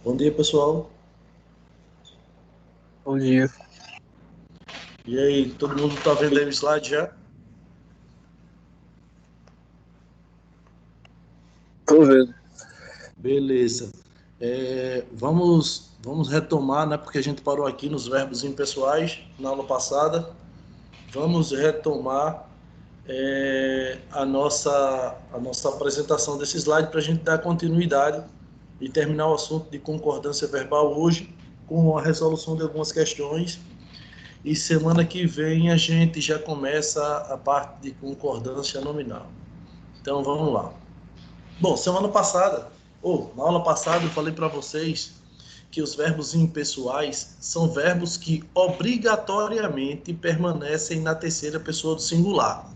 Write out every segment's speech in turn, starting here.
Bom dia, pessoal. Bom dia. E aí, todo mundo está vendo aí o slide já? Tô vendo. Beleza. Vamos retomar, né? Porque a gente parou aqui nos verbos impessoais na aula passada. Vamos retomar a nossa apresentação desse slide para a gente dar continuidade e terminar o assunto de concordância verbal hoje com a resolução de algumas questões. E semana que vem a gente já começa a parte de concordância nominal. Então vamos lá. Bom, semana passada, ou na aula passada, eu falei para vocês que os verbos impessoais são verbos que obrigatoriamente permanecem na terceira pessoa do singular,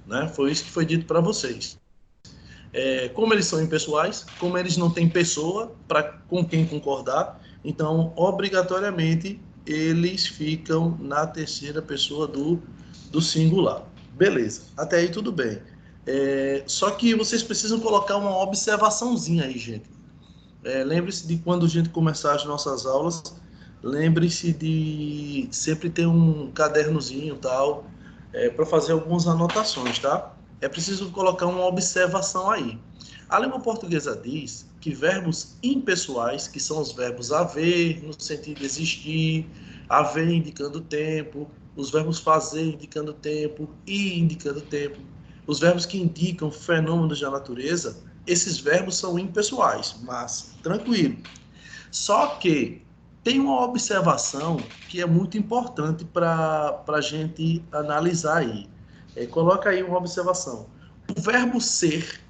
né? Foi isso que foi dito para vocês. Como eles são impessoais, como eles não têm pessoa para com quem concordar, então obrigatoriamente eles ficam na terceira pessoa do singular. Beleza, até aí tudo bem. Só que vocês precisam colocar uma observaçãozinha aí, gente. Lembre-se de quando a gente começar as nossas aulas, lembre-se de sempre ter um cadernozinho tal, para fazer algumas anotações, tá? É preciso colocar uma observação aí. A língua portuguesa diz que verbos impessoais, que são os verbos haver, no sentido de existir, haver indicando tempo, os verbos fazer indicando tempo, ir indicando tempo, os verbos que indicam fenômenos da natureza, esses verbos são impessoais, mas tranquilo. Só que tem uma observação que é muito importante para a gente analisar aí. Coloca aí uma observação. O verbo ser,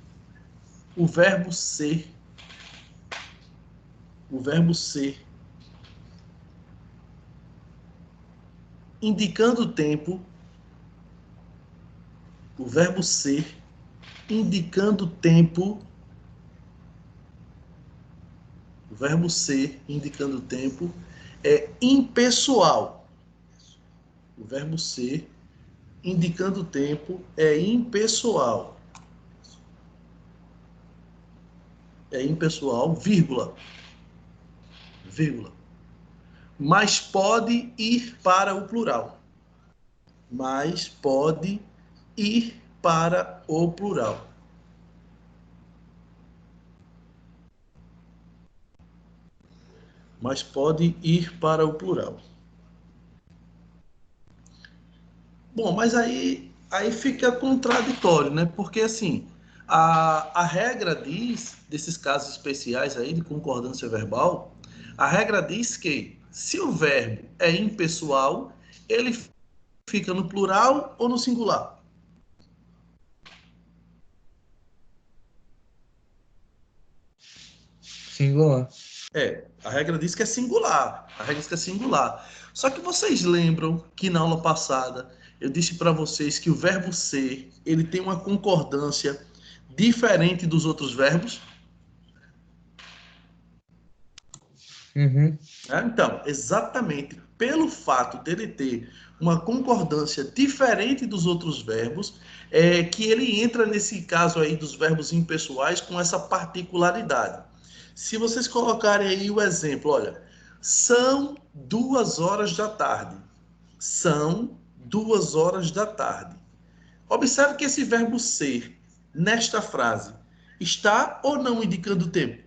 o verbo ser, o verbo ser, indicando o tempo, o verbo ser, indicando tempo, o verbo ser, indicando tempo, é impessoal. O verbo ser, indicando tempo, é impessoal. É impessoal, vírgula, vírgula. Mas pode ir para o plural. Mas pode ir para o plural. Mas pode ir para o plural. Bom, mas aí fica contraditório, né? Porque assim, a regra diz, desses casos especiais aí de concordância verbal, a regra diz que se o verbo é impessoal, ele fica no plural ou no singular? Singular. A regra diz que é singular. A regra diz que é singular. Só que vocês lembram que na aula passada eu disse para vocês que o verbo ser, ele tem uma concordância diferente dos outros verbos? Uhum. Então, exatamente pelo fato dele ter uma concordância diferente dos outros verbos, é que ele entra nesse caso aí dos verbos impessoais com essa particularidade. Se vocês colocarem aí o exemplo, olha, são 2 horas da tarde. São 2 horas da tarde. Observe que esse verbo ser, nesta frase, está ou não indicando tempo?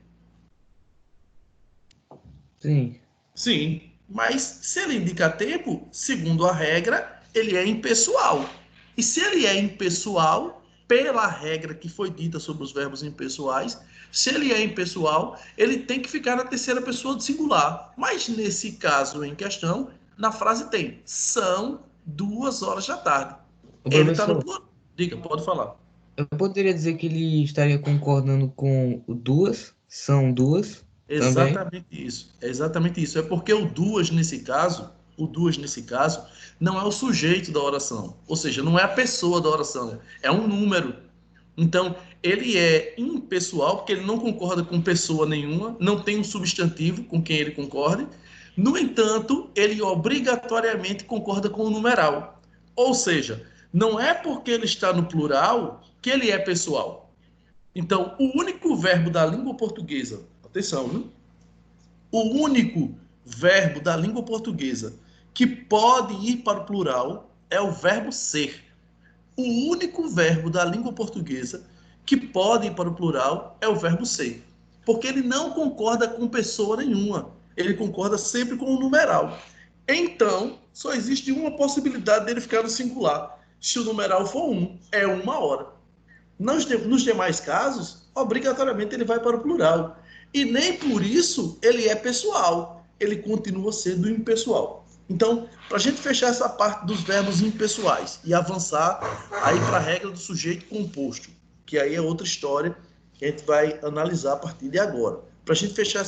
Sim. Sim, mas se ele indica tempo, segundo a regra, ele é impessoal. E se ele é impessoal, pela regra que foi dita sobre os verbos impessoais, se ele é impessoal, ele tem que ficar na terceira pessoa do singular. Mas nesse caso em questão, na frase tem são 2 horas da tarde. O Ele está no professor, plural. Diga, pode falar. eu poderia dizer que ele estaria concordando com o duas, são duas também. Exatamente isso. É exatamente isso. É porque o duas nesse caso, não é o sujeito da oração. Ou seja, não é a pessoa da oração, é um número. Então, ele é impessoal, porque ele não concorda com pessoa nenhuma, não tem um substantivo com quem ele concorde. No entanto, ele obrigatoriamente concorda com o numeral. Ou seja, não é porque ele está no plural que ele é pessoal. Então, o único verbo da língua portuguesa, atenção, viu? O único verbo da língua portuguesa que pode ir para o plural é o verbo ser. O único verbo da língua portuguesa que pode ir para o plural é o verbo ser. Porque ele não concorda com pessoa nenhuma. Ele concorda sempre com o numeral. Então, só existe uma possibilidade dele ficar no singular. Se o numeral for 1, é uma hora. Nos demais casos, obrigatoriamente ele vai para o plural. E nem por isso ele é pessoal. Ele continua sendo impessoal. Então, para a gente fechar essa parte dos verbos impessoais e avançar aí para a regra do sujeito composto, que aí é outra história que a gente vai analisar a partir de agora. Para a gente fechar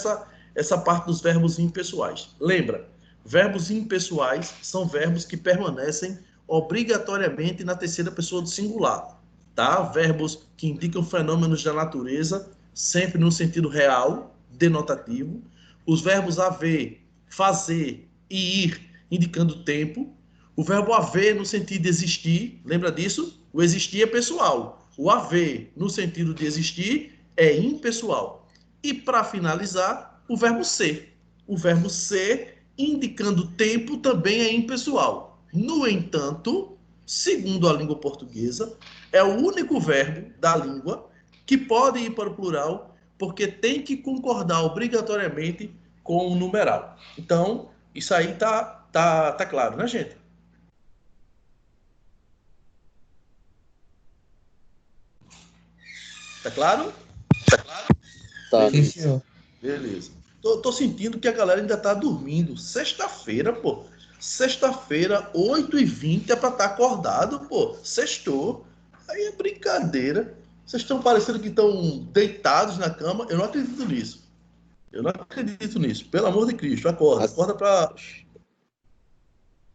essa parte dos verbos impessoais. Lembra, verbos impessoais são verbos que permanecem obrigatoriamente na terceira pessoa do singular. Tá? Verbos que indicam fenômenos da natureza, sempre no sentido real, denotativo. Os verbos haver, fazer e ir, indicando tempo. O verbo haver no sentido de existir, lembra disso? O existir é pessoal. O haver no sentido de existir é impessoal. E para finalizar, o verbo ser. O verbo ser, indicando tempo, também é impessoal. No entanto, segundo a língua portuguesa, é o único verbo da língua que pode ir para o plural, porque tem que concordar obrigatoriamente com o numeral. Então, isso aí tá claro, né, gente? Tá claro? Tá. Sim, Beleza, senhor. beleza. Tô sentindo que a galera ainda tá dormindo. Sexta-feira, pô. Sexta-feira, 8h20, é pra estar acordado, pô. Sextou. Aí é brincadeira. Vocês estão parecendo que estão deitados na cama. Eu não acredito nisso. Eu não acredito nisso. Pelo amor de Cristo, acorda. As-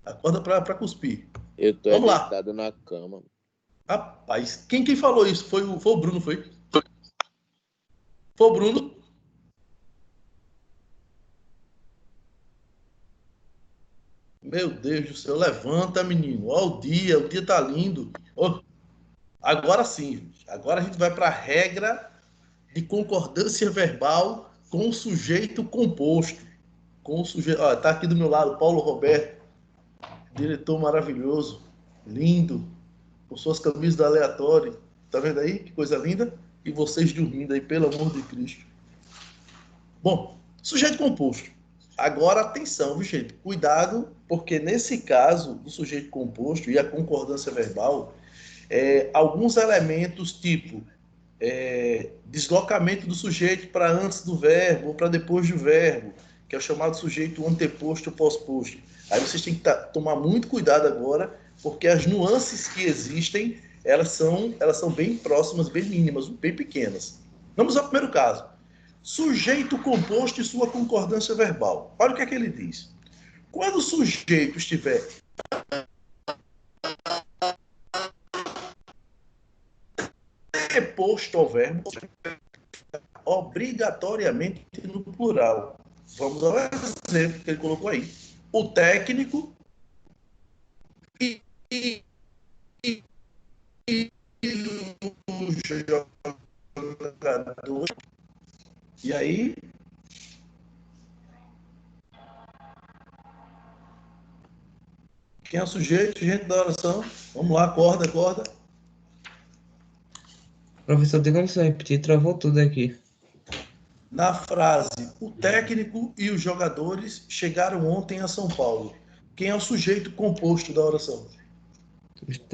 Acorda pra cuspir. Eu tô Vamos lá. deitado na cama. Rapaz, quem falou isso? Foi o Bruno, foi? Foi o Bruno? Meu Deus do céu, levanta, menino. Ó, o dia tá lindo. Ó, agora sim, gente. Agora a gente vai para a regra de concordância verbal com o sujeito composto. Com o sujeito. Ó, tá aqui do meu lado, Paulo Roberto, diretor maravilhoso, lindo, com suas camisas da aleatório. Tá vendo aí? Que coisa linda. E vocês dormindo aí, pelo amor de Cristo. Bom, sujeito composto. Agora, atenção, viu, gente? Cuidado, porque nesse caso do sujeito composto e a concordância verbal, alguns elementos, tipo deslocamento do sujeito para antes do verbo ou para depois do verbo, que é o chamado sujeito anteposto pós-posto. Aí vocês têm que tomar muito cuidado agora, porque as nuances que existem, elas são bem próximas, bem mínimas, bem pequenas. Vamos ao primeiro caso. Sujeito composto e sua concordância verbal. Olha o que é que ele diz. Quando o sujeito estiver preposto ao verbo, obrigatoriamente no plural. Vamos ao exemplo que ele colocou aí. O técnico e o jogador. E aí, quem é o sujeito? Sujeito da oração. Vamos lá, acorda, acorda. Professor, tem como você repetir? Travou tudo aqui. Na frase, o técnico e os jogadores chegaram ontem a São Paulo. Quem é o sujeito composto da oração?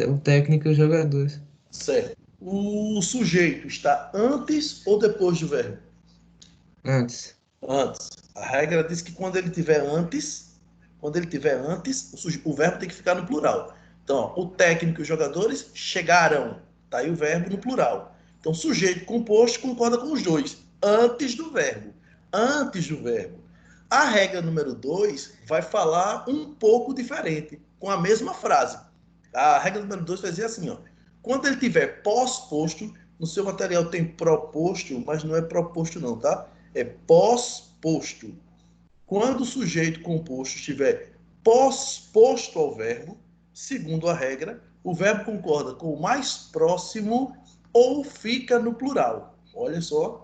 O técnico e os jogadores. Certo. O sujeito está antes ou depois do verbo? Antes. Antes. A regra diz que quando ele tiver antes, o verbo tem que ficar no plural. Então, ó, o técnico e os jogadores chegaram. Tá aí o verbo no plural. Então, sujeito composto concorda com os dois. Antes do verbo. Antes do verbo. A regra número 2 vai falar um pouco diferente, com a mesma frase. A regra número 2 vai dizer assim, ó. Quando ele tiver pós-posto, no seu material tem proposto, mas não é proposto não, tá? É pós-posto. Quando o sujeito composto estiver pós-posto ao verbo, segundo a regra, o verbo concorda com o mais próximo ou fica no plural. Olha só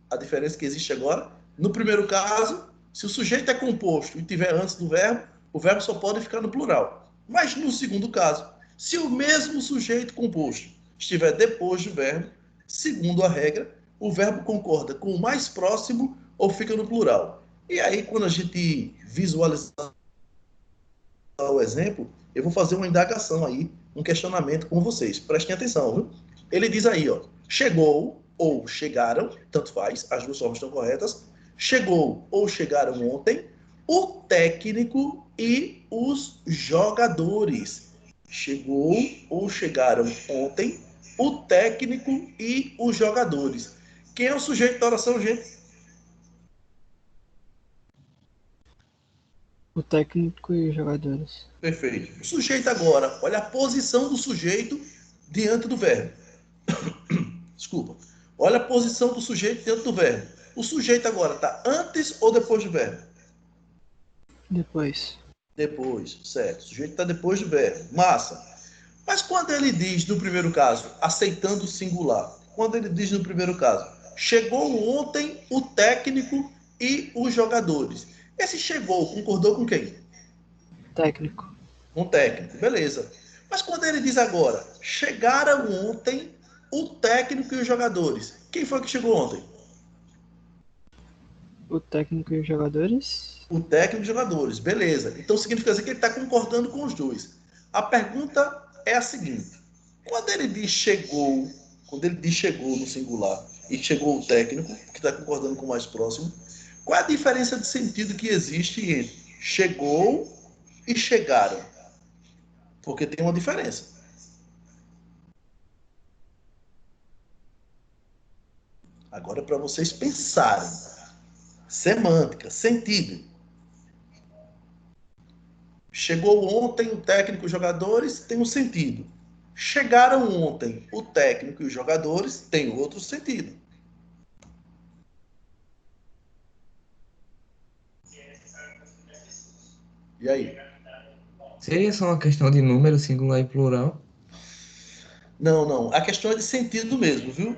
a diferença que existe agora. No primeiro caso, Se o sujeito é composto e tiver antes do verbo, o verbo só pode ficar no plural. Mas no segundo caso, se o mesmo sujeito composto estiver depois do verbo, segundo a regra, o verbo concorda com o mais próximo ou fica no plural. E aí, quando a gente visualizar o exemplo, eu vou fazer uma indagação aí, um questionamento com vocês. Prestem atenção, viu? Ele diz aí, ó, chegou ou chegaram, tanto faz, as duas formas estão corretas. Chegou ou chegaram ontem o técnico e os jogadores. Chegou ou chegaram ontem o técnico e os jogadores. Quem é o sujeito da oração, gente? O técnico e os jogadores. Perfeito. O sujeito agora, olha a posição do sujeito diante do verbo. Desculpa. Olha a posição do sujeito diante do verbo. O sujeito agora está antes ou depois do verbo? Depois. Depois, certo. O sujeito está depois do verbo. Massa. Mas quando ele diz no primeiro caso, aceitando o singular, quando ele diz no primeiro caso, chegou ontem o técnico e os jogadores. Esse chegou concordou com quem? Técnico. Com o técnico, beleza. Mas quando ele diz agora, chegaram ontem o técnico e os jogadores. Quem foi que chegou ontem? O técnico e os jogadores. O técnico e os jogadores, beleza. Então significa dizer que ele está concordando com os dois. A pergunta é a seguinte: quando ele diz chegou, quando ele diz chegou no singular e chegou o técnico, que está concordando com o mais próximo, qual é a diferença de sentido que existe entre chegou e chegaram? Porque tem uma diferença. Agora, para vocês pensarem, semântica, sentido. Chegou ontem o técnico e os jogadores, tem um sentido. Chegaram ontem o técnico e os jogadores, tem outro sentido. E aí? Seria só uma questão de número, singular e plural? Não, não. A questão é de sentido mesmo, viu?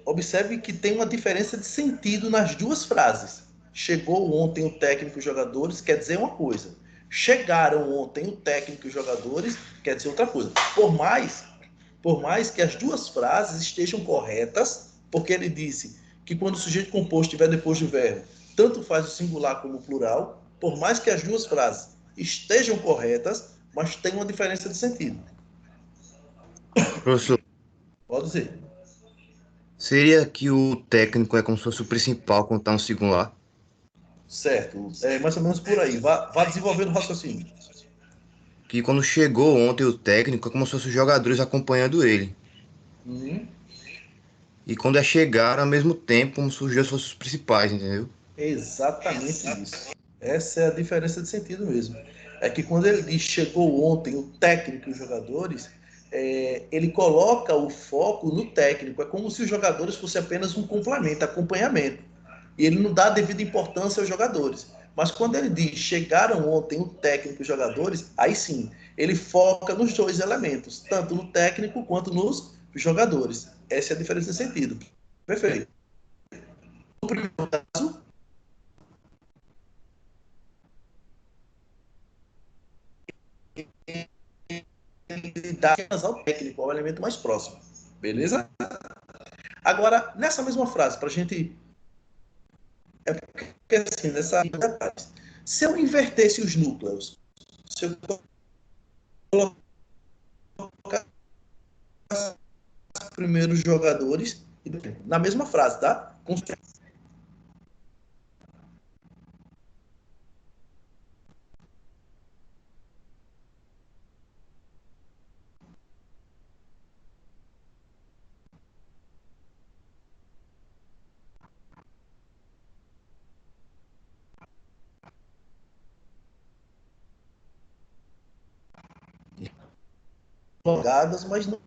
Observe que tem uma diferença de sentido nas duas frases. Chegou ontem o técnico e os jogadores quer dizer uma coisa. Chegaram ontem o técnico e os jogadores quer dizer outra coisa. Por mais que as duas frases estejam corretas, porque ele disse que quando o sujeito composto estiver depois do verbo, tanto faz o singular como o plural, por mais que as duas frases estejam corretas, mas tem uma diferença de sentido. Professor, Pode dizer. seria que o técnico é como se fosse o principal quando está no singular? Certo. É mais ou menos por aí. Vá desenvolvendo o raciocínio. Que quando chegou ontem o técnico é como se fossem os jogadores acompanhando ele. Uhum. E quando é chegar, ao mesmo tempo, como se os dois fossem os principais, entendeu? Exatamente isso. Essa é a diferença de sentido mesmo. É que quando ele diz chegou ontem o técnico e os jogadores, ele coloca o foco no técnico. É como se os jogadores fossem apenas um complemento, acompanhamento. E ele não dá devida importância aos jogadores. Mas quando ele diz chegaram ontem o técnico e os jogadores, aí sim, ele foca nos dois elementos, tanto no técnico quanto nos jogadores. Essa é a diferença de sentido. Perfeito. No primeiro caso, ele dá apenas ao técnico, ao elemento mais próximo. Beleza? Agora, nessa mesma frase, para a gente. É porque assim, nessa. Se eu invertesse os núcleos, se eu colocar os primeiros jogadores na mesma frase, tá? Jogadas, mas não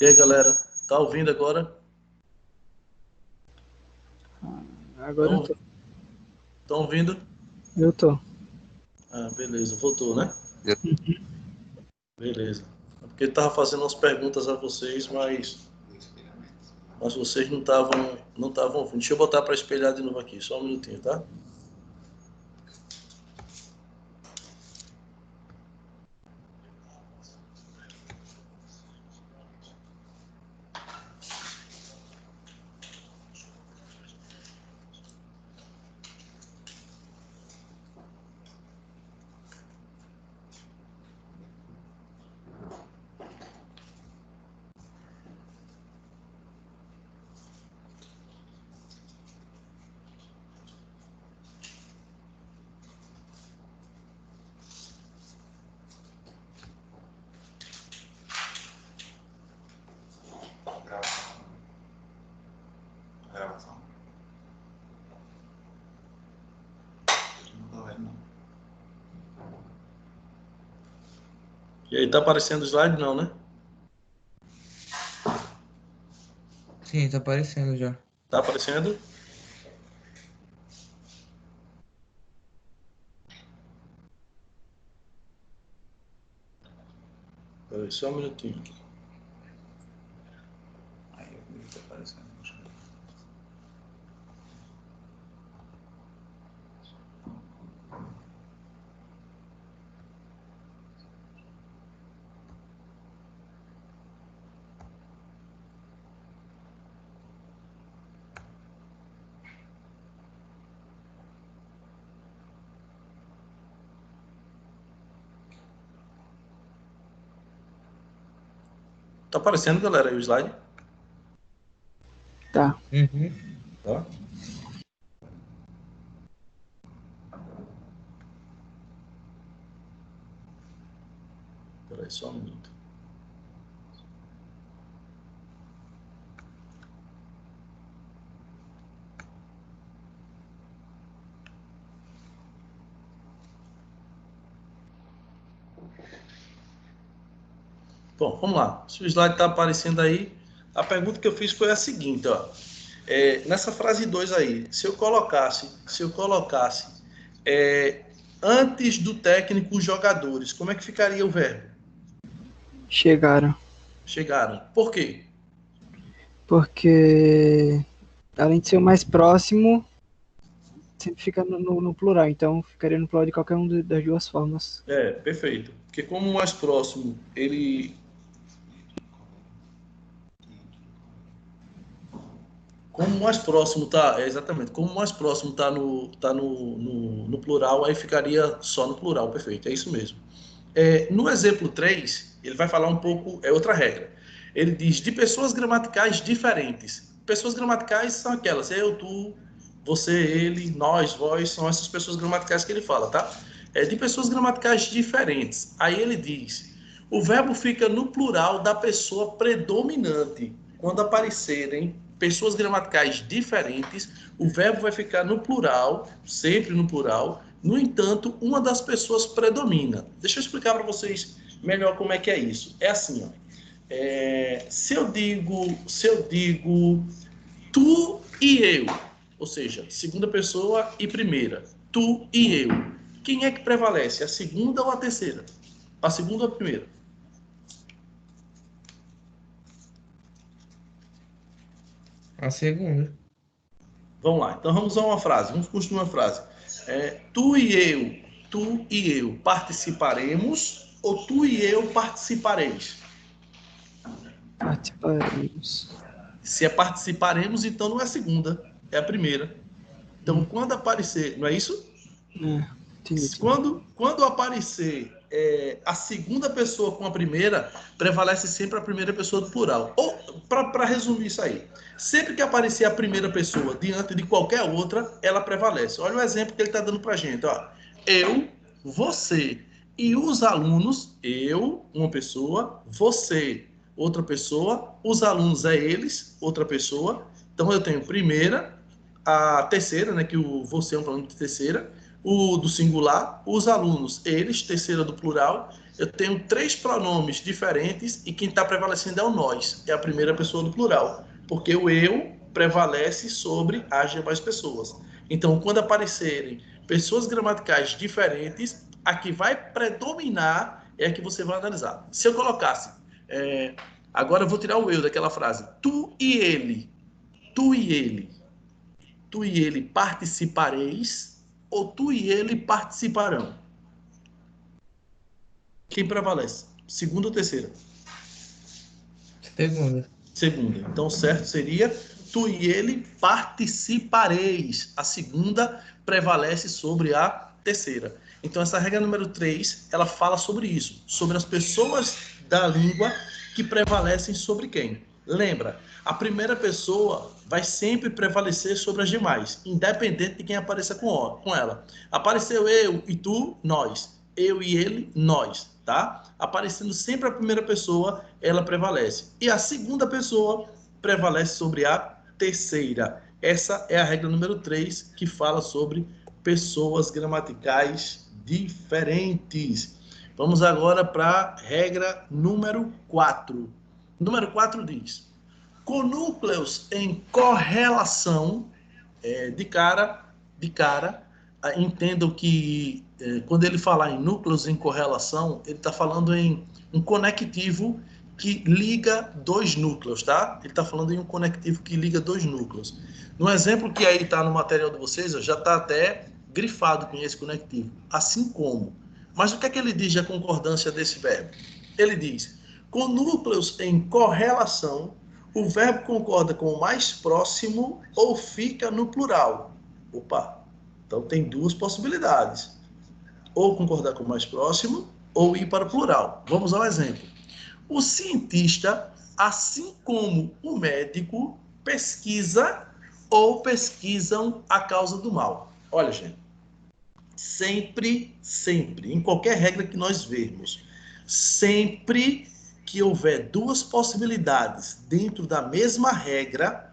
E aí, galera? Tá ouvindo agora? Agora eu tô. Estão ouvindo? Eu tô. Ah, beleza. Voltou, né? Beleza. É porque ele estava fazendo umas perguntas a vocês, mas vocês não estavam ouvindo. Deixa eu botar para espelhar de novo aqui, só um minutinho, tá? Gravação. Não tô vendo, não. E aí, tá aparecendo o slide? Não, né? Sim, tá aparecendo já. Tá aparecendo? Peraí, só um minutinho aqui. Aí eu vi que tá aparecendo. Tá aparecendo, galera, aí o slide? Tá. Uhum. Tá? Peraí, só um minuto. Bom, vamos lá. Se o slide está aparecendo aí, a pergunta que eu fiz foi a seguinte, ó. Nessa frase 2 aí, se eu colocasse antes do técnico os jogadores, como é que ficaria o verbo? Chegaram. Chegaram. Por quê? Porque, além de ser o mais próximo, sempre fica no plural. Então, ficaria no plural de qualquer uma das duas formas. Perfeito. Porque como o mais próximo, ele... Como o mais próximo tá, exatamente, como o mais próximo tá no plural, aí ficaria só no plural, perfeito, é isso mesmo. No exemplo 3, ele vai falar um pouco, é outra regra. Ele diz de pessoas gramaticais diferentes. Pessoas gramaticais são aquelas, eu, tu, você, ele, nós, vós, são essas pessoas gramaticais que ele fala, tá? De pessoas gramaticais diferentes. Aí ele diz, o verbo fica no plural da pessoa predominante. Quando aparecerem pessoas gramaticais diferentes, o verbo vai ficar no plural, sempre no plural. No entanto, uma das pessoas predomina. Deixa eu explicar para vocês melhor como é que é isso. É assim, ó. Se eu digo tu e eu, ou seja, segunda pessoa e primeira, tu e eu, quem é que prevalece? A segunda ou a terceira? A segunda ou a primeira? A segunda. Vamos lá, então vamos a uma frase, vamos construir uma frase. Tu e eu participaremos ou tu e eu participareis? Participaremos. Se é participaremos, então não é a segunda, é a primeira. Então, quando aparecer, não é isso? Entendi. Quando aparecer a segunda pessoa com a primeira, prevalece sempre a primeira pessoa do plural. Ou, para resumir isso aí, sempre que aparecer a primeira pessoa diante de qualquer outra, ela prevalece. Olha o exemplo que ele está dando para a gente. Ó. Eu, você e os alunos, eu, uma pessoa, você, outra pessoa, os alunos é eles, outra pessoa. Então, eu tenho primeira, a terceira, né, que o você é um pronome de terceira, o do singular, os alunos, eles, terceira do plural, eu tenho 3 pronomes diferentes e quem está prevalecendo é o nós, é a primeira pessoa do plural, porque o eu prevalece sobre as demais pessoas. Então, quando aparecerem pessoas gramaticais diferentes, a que vai predominar é a que você vai analisar. Se eu colocasse, agora eu vou tirar o eu daquela frase, tu e ele participareis, ou tu e ele participarão? Quem prevalece? Segunda ou terceira? Segunda. Segunda. Então, certo seria tu e ele participareis. A segunda prevalece sobre a terceira. Então, essa regra número 3, ela fala sobre isso, sobre as pessoas da língua que prevalecem sobre quem? Lembra, a primeira pessoa vai sempre prevalecer sobre as demais, independente de quem apareça com ela. Apareceu eu e tu, nós. Eu e ele, nós, tá? Aparecendo sempre a primeira pessoa, ela prevalece. E a segunda pessoa prevalece sobre a terceira. Essa é a regra número 3, que fala sobre pessoas gramaticais diferentes. Vamos agora para a regra número 4. Número 4 diz: conúcleos em correlação, de cara, entendam que quando ele falar em núcleos em correlação, ele está falando em um conectivo que liga 2 núcleos, tá? Ele está falando em um conectivo que liga 2 núcleos. No exemplo que aí está no material de vocês, já está até grifado com esse conectivo, assim como. Mas o que é que ele diz da concordância desse verbo? Ele diz: com núcleos em correlação, o verbo concorda com o mais próximo ou fica no plural. Opa, então tem 2 possibilidades. Ou concordar com o mais próximo, ou ir para o plural. Vamos ao exemplo. O cientista, assim como o médico, pesquisa ou pesquisam a causa do mal. Olha, gente, sempre, em qualquer regra que nós vermos, sempre que houver 2 possibilidades dentro da mesma regra,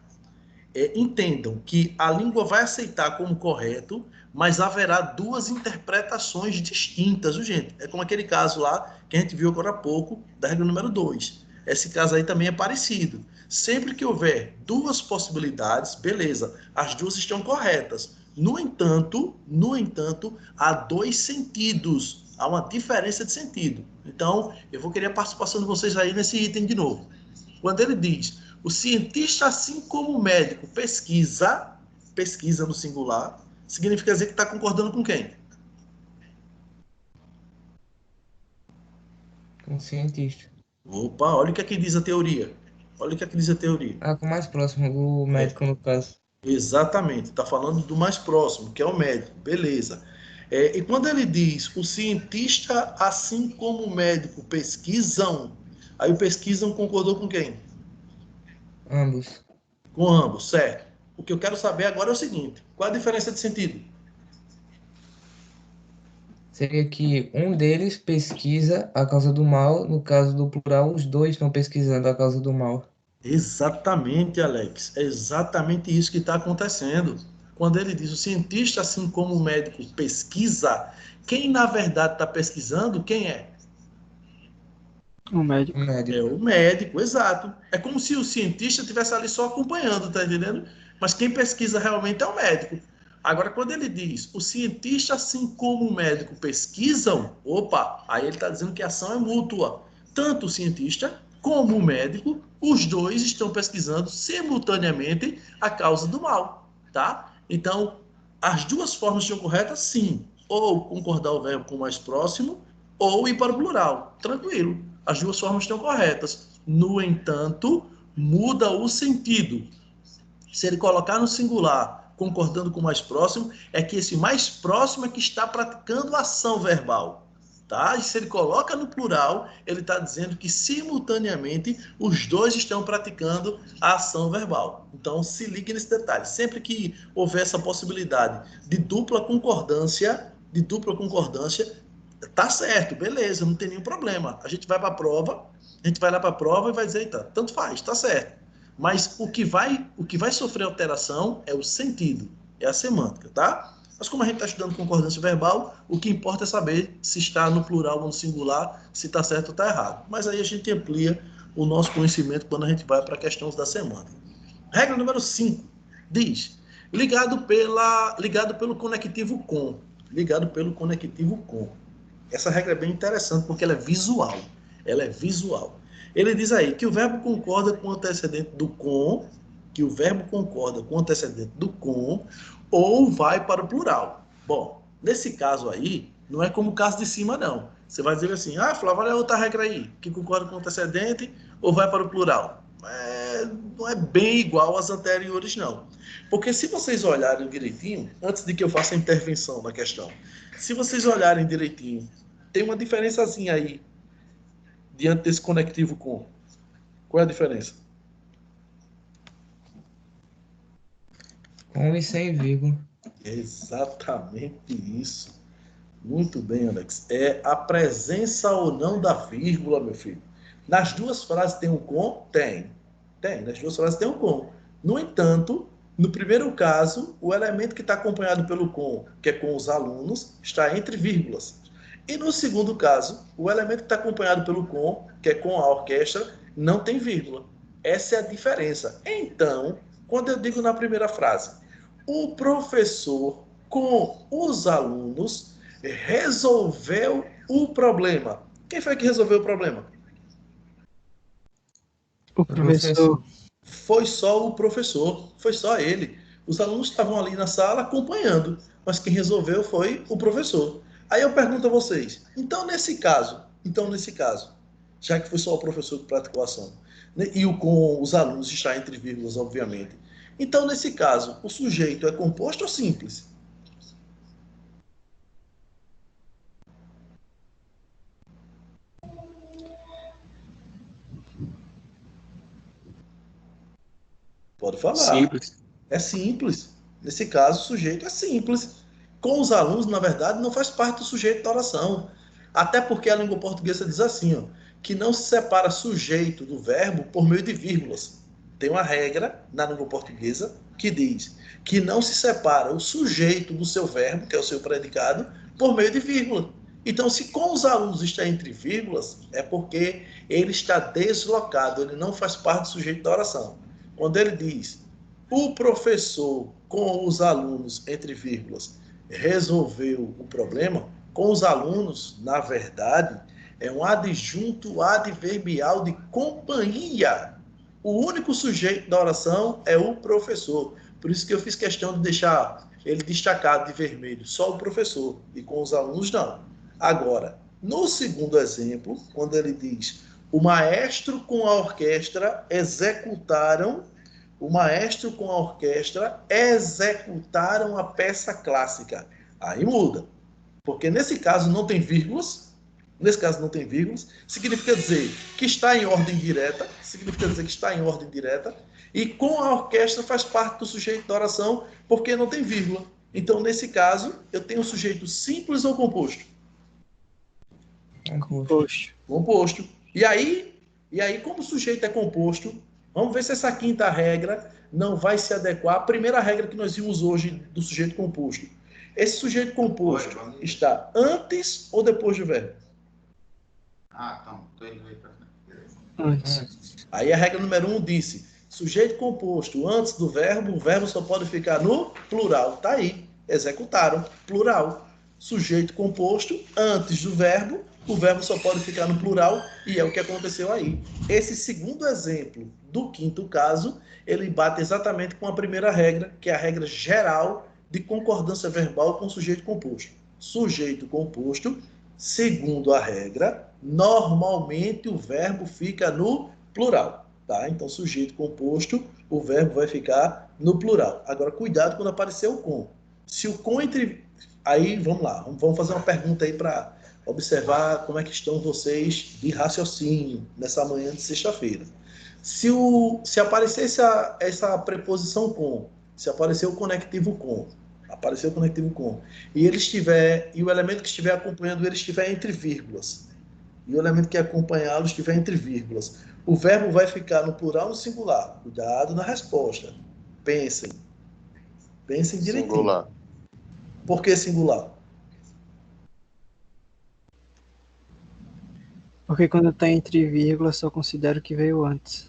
entendam que a língua vai aceitar como correto, mas haverá 2 interpretações distintas, viu, gente? É como aquele caso lá que a gente viu agora há pouco, da regra número 2. Esse caso aí também é parecido. Sempre que houver 2 possibilidades, beleza, as 2 estão corretas. No entanto, há 2 sentidos, há uma diferença de sentido. Então, eu vou querer a participação de vocês aí nesse item de novo. Quando ele diz: o cientista, assim como o médico, pesquisa no singular, significa dizer que está concordando com quem? Com o cientista. Opa, olha o que é que diz a teoria. Ah, com o mais próximo, o médico no caso. Exatamente, está falando do mais próximo, que é o médico, beleza. E quando ele diz: o cientista, assim como o médico, pesquisam, aí o pesquisam concordou com quem? Ambos. Com ambos, certo. O que eu quero saber agora é o seguinte: qual a diferença de sentido? Seria que um deles pesquisa a causa do mal, no caso do plural, os 2 estão pesquisando a causa do mal. Exatamente, Alex. É exatamente isso que está acontecendo. Quando ele diz: o cientista, assim como o médico, pesquisa, quem na verdade está pesquisando, quem é? O médico. O É médico. o médico, exato. É como se o cientista estivesse ali só acompanhando, tá entendendo? Mas quem pesquisa realmente é o médico. Agora, quando ele diz: o cientista, assim como o médico, pesquisam, opa, aí ele está dizendo que a ação é mútua. Tanto o cientista como o médico, os 2 estão pesquisando simultaneamente a causa do mal, tá? Então, as 2 formas estão corretas, sim. Ou concordar o verbo com o mais próximo, ou ir para o plural. Tranquilo. As 2 formas estão corretas. No entanto, muda o sentido. Se ele colocar no singular, concordando com o mais próximo, é que esse mais próximo é que está praticando a ação verbal. Tá? E se ele coloca no plural, ele está dizendo que simultaneamente os 2 estão praticando a ação verbal. Então, se ligue nesse detalhe. Sempre que houver essa possibilidade de dupla concordância, tá certo, beleza, não tem nenhum problema. A gente vai para a prova, e vai dizer: eita, tanto faz, tá certo. Mas o que vai sofrer alteração é o sentido, é a semântica, tá? Mas como a gente está estudando concordância verbal, o que importa é saber se está no plural ou no singular, se está certo ou está errado. Mas aí a gente amplia o nosso conhecimento quando a gente vai para a questão da semana. Regra número 5 diz: ligado pelo conectivo com. Ligado pelo conectivo com. Essa regra é bem interessante porque ela é visual. Ela é visual. Ele diz aí que o verbo concorda com o antecedente do com, que o verbo concorda com o antecedente do com, ou vai para o plural. Bom, nesse caso aí, não é como o caso de cima, não. Você vai dizer assim, Flávio, olha outra regra aí, que concorda com o antecedente ou vai para o plural. Não é bem igual às anteriores, não. Porque se vocês olharem direitinho, antes de que eu faça a intervenção na questão, se vocês olharem direitinho, tem uma diferençazinha aí, diante desse conectivo com. Qual é a diferença? Com e sem vírgula. Exatamente isso. Muito bem, Alex. É a presença ou não da vírgula, meu filho. Nas duas frases tem um com? Tem. Nas duas frases tem um com. No entanto, no primeiro caso, o elemento que está acompanhado pelo com, que é com os alunos, está entre vírgulas. E no segundo caso, o elemento que está acompanhado pelo com, que é com a orquestra, não tem vírgula. Essa é a diferença. Então, quando eu digo na primeira frase, o professor com os alunos resolveu o problema. Quem foi que resolveu o problema? O professor. Foi só o professor, foi só ele. Os alunos estavam ali na sala acompanhando, mas quem resolveu foi o professor. Aí eu pergunto a vocês, então nesse caso, já que foi só o professor que praticou a ação, e o com os alunos está entre vírgulas, obviamente, então nesse caso, o sujeito é composto ou simples? Pode falar. Simples. É simples. Nesse caso, o sujeito é simples. Com os alunos, na verdade, não faz parte do sujeito da oração. Até porque a língua portuguesa diz assim, ó, que não se separa sujeito do verbo por meio de vírgulas. Tem uma regra na língua portuguesa que diz que não se separa o sujeito do seu verbo, que é o seu predicado, por meio de vírgula. Então, se com os alunos está entre vírgulas, é porque ele está deslocado, ele não faz parte do sujeito da oração. Quando ele diz, o professor com os alunos, entre vírgulas, resolveu o problema, com os alunos, na verdade, é um adjunto adverbial de companhia. O único sujeito da oração é o professor. Por isso que eu fiz questão de deixar ele destacado de vermelho, só o professor, e com os alunos não. Agora, no segundo exemplo, quando ele diz, o maestro com a orquestra executaram a peça clássica. Aí muda. Porque nesse caso não tem vírgulas. Significa dizer que está em ordem direta. E com a orquestra faz parte do sujeito da oração, porque não tem vírgula. Então, nesse caso, eu tenho um sujeito simples ou composto? Composto. E aí, como o sujeito é composto, vamos ver se essa quinta regra não vai se adequar à primeira regra que nós vimos hoje do sujeito composto. Esse sujeito composto está antes ou depois do verbo? Então, estou indo aí para frente. Antes. Aí a regra número 1 disse, sujeito composto antes do verbo, o verbo só pode ficar no plural. Está aí, executaram, plural. Sujeito composto antes do verbo, o verbo só pode ficar no plural, e é o que aconteceu aí. Esse segundo exemplo do quinto caso, ele bate exatamente com a primeira regra, que é a regra geral de concordância verbal com sujeito composto. Sujeito composto, segundo a regra, normalmente o verbo fica no plural. Tá? Então, sujeito composto, o verbo vai ficar no plural. Agora, cuidado quando aparecer o com. Se o com entre... Aí, vamos lá, vamos fazer uma pergunta aí para observar como é que estão vocês de raciocínio nessa manhã de sexta-feira. Se aparecer essa preposição com, se aparecer o conectivo com, e o elemento que estiver acompanhando ele estiver entre vírgulas, e o elemento que acompanhá-lo estiver entre vírgulas, o verbo vai ficar no plural ou no singular? Cuidado na resposta. Pensem direitinho. Singular. Por que singular? Porque quando tá entre vírgulas, só considero que veio antes.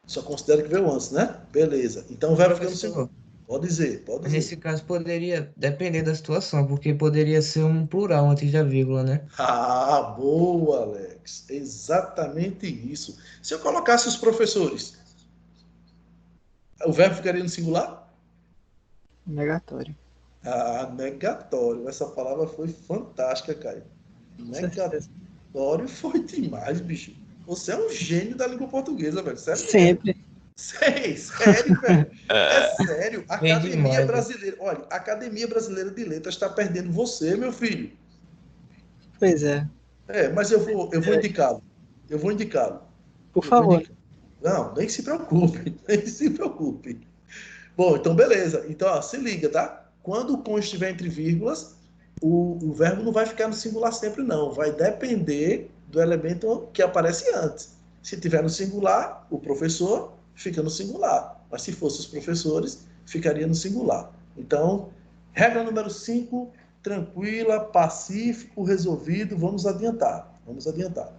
Só considera que veio antes, né? Beleza. Então o verbo fica no singular. Professor, Pode dizer, pode mas dizer. nesse caso poderia depender da situação, porque poderia ser um plural antes da vírgula, né? Ah, boa, Alex. Exatamente isso. Se eu colocasse os professores, o verbo ficaria no singular? Negatório. Ah, negatório. Essa palavra foi fantástica, Caio. Com certeza. Negatório foi demais, bicho. Você é um gênio da língua portuguesa, velho. Sério mesmo. Sempre. Sério, velho. É sério. A Bem Academia demais, velho. Brasileira. Olha, a Academia Brasileira de Letras está perdendo você, meu filho. Pois é. É, mas eu vou indicá-lo. Eu vou indicá-lo. Por Eu vou favor. indicar. Não, nem se preocupe. Nem se preocupe. Bom, então beleza. Então, ó, se liga, tá? Quando o com estiver entre vírgulas, o verbo não vai ficar no singular sempre, não. Vai depender do elemento que aparece antes. Se tiver no singular, o professor fica no singular. Mas se fosse os professores, ficaria no singular. Então, regra número 5, tranquila, pacífico, resolvido. Vamos adiantar. Vamos adiantar.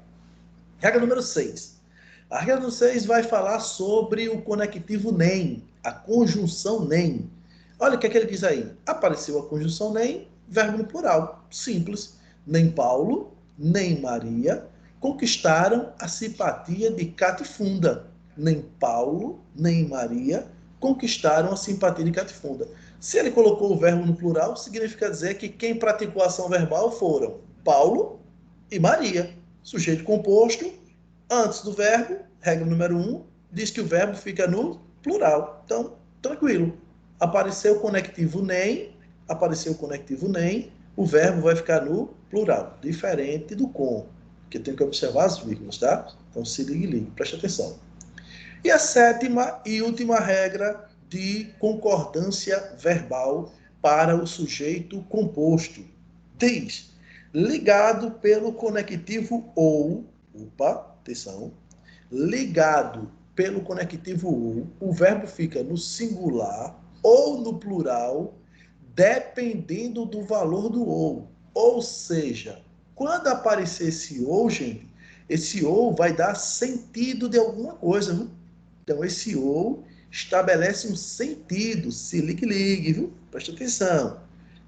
Regra número 6. A regra número 6 vai falar sobre o conectivo nem, a conjunção nem. Olha o que é que ele diz aí. Apareceu a conjunção nem, verbo no plural. Simples. Nem Paulo, nem Maria conquistaram a simpatia de Catifunda. Nem Paulo, nem Maria conquistaram a simpatia de Catifunda. Se ele colocou o verbo no plural, significa dizer que quem praticou a ação verbal foram Paulo e Maria. Sujeito composto, antes do verbo, regra número 1, diz que o verbo fica no plural. Então, tranquilo. Apareceu o conectivo nem, o verbo vai ficar no plural, diferente do com, que tem que observar as vírgulas, tá? Então, se ligue, preste atenção. E a 7ª e última regra de concordância verbal para o sujeito composto. Diz, ligado pelo conectivo ou, atenção, ligado pelo conectivo ou, o verbo fica no singular ou no plural, dependendo do valor do ou. Ou seja, quando aparecer esse ou, gente, esse ou vai dar sentido de alguma coisa, viu? Então, esse ou estabelece um sentido. Se ligue, viu? Preste atenção.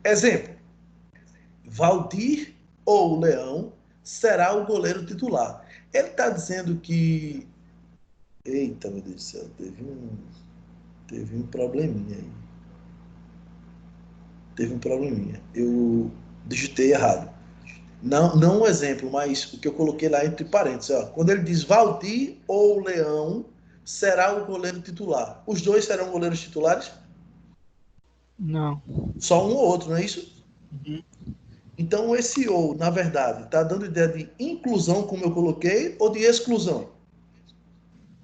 Exemplo. Valdir ou Leão será o goleiro titular. Ele está dizendo que... Eita, meu Deus do céu, teve um probleminha aí. Teve um probleminha. Eu digitei errado. Não um exemplo, mas o que eu coloquei lá entre parênteses. Ó. Quando ele diz Valdir ou Leão será o goleiro titular. Os dois serão goleiros titulares? Não. Só um ou outro, não é isso? Uhum. Então, esse ou, na verdade, está dando ideia de inclusão, como eu coloquei, ou de exclusão?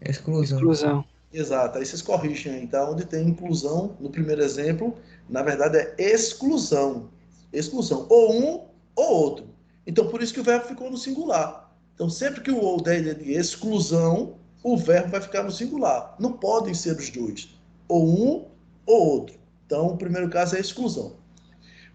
Exclusão. Exclusão. Exato, aí vocês corrigem aí, tá? Onde tem inclusão, no primeiro exemplo, na verdade é exclusão. Exclusão, ou um ou outro. Então, por isso que o verbo ficou no singular. Então, sempre que o ou der ideia de exclusão, o verbo vai ficar no singular. Não podem ser os dois, ou um ou outro. Então, o primeiro caso é exclusão.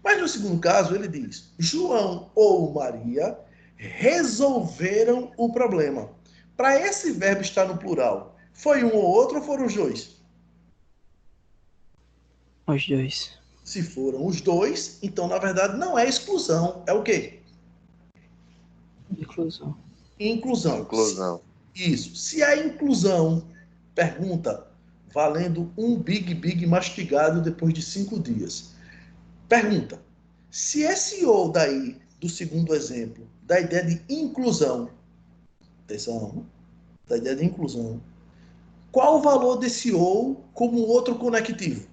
Mas no segundo caso, ele diz, João ou Maria resolveram o problema. Para esse verbo estar no plural, foi um ou outro ou foram os dois? Os dois. Se foram os dois, então, na verdade, não é exclusão. É o quê? Inclusão. Inclusão. Inclusão. Isso. Se é inclusão, pergunta, valendo um big mastigado depois de 5 dias. Pergunta, se esse ou daí, do segundo exemplo, da ideia de inclusão, atenção, da ideia de inclusão, qual o valor desse ou como outro conectivo?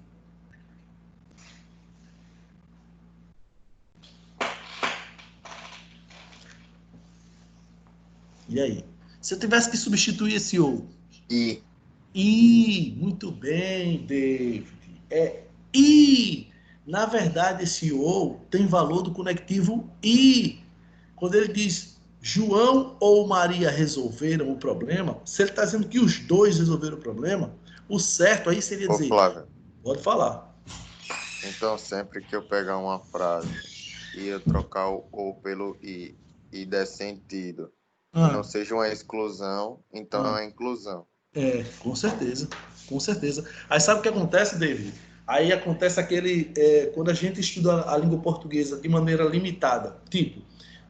E aí? Se eu tivesse que substituir esse ou? E Muito bem, David. É I. Na verdade, esse ou tem valor do conectivo I. Quando ele diz João ou Maria resolveram o problema, se ele está dizendo que os dois resolveram o problema, o certo aí seria Ô, dizer... Flávio, Pode falar. Então, sempre que eu pegar uma frase e eu trocar o ou pelo e der sentido, e não Ah, seja uma exclusão, então é ah. uma inclusão. Com certeza, com certeza. Aí sabe o que acontece, David? Aí acontece quando a gente estuda a língua portuguesa de maneira limitada. Tipo,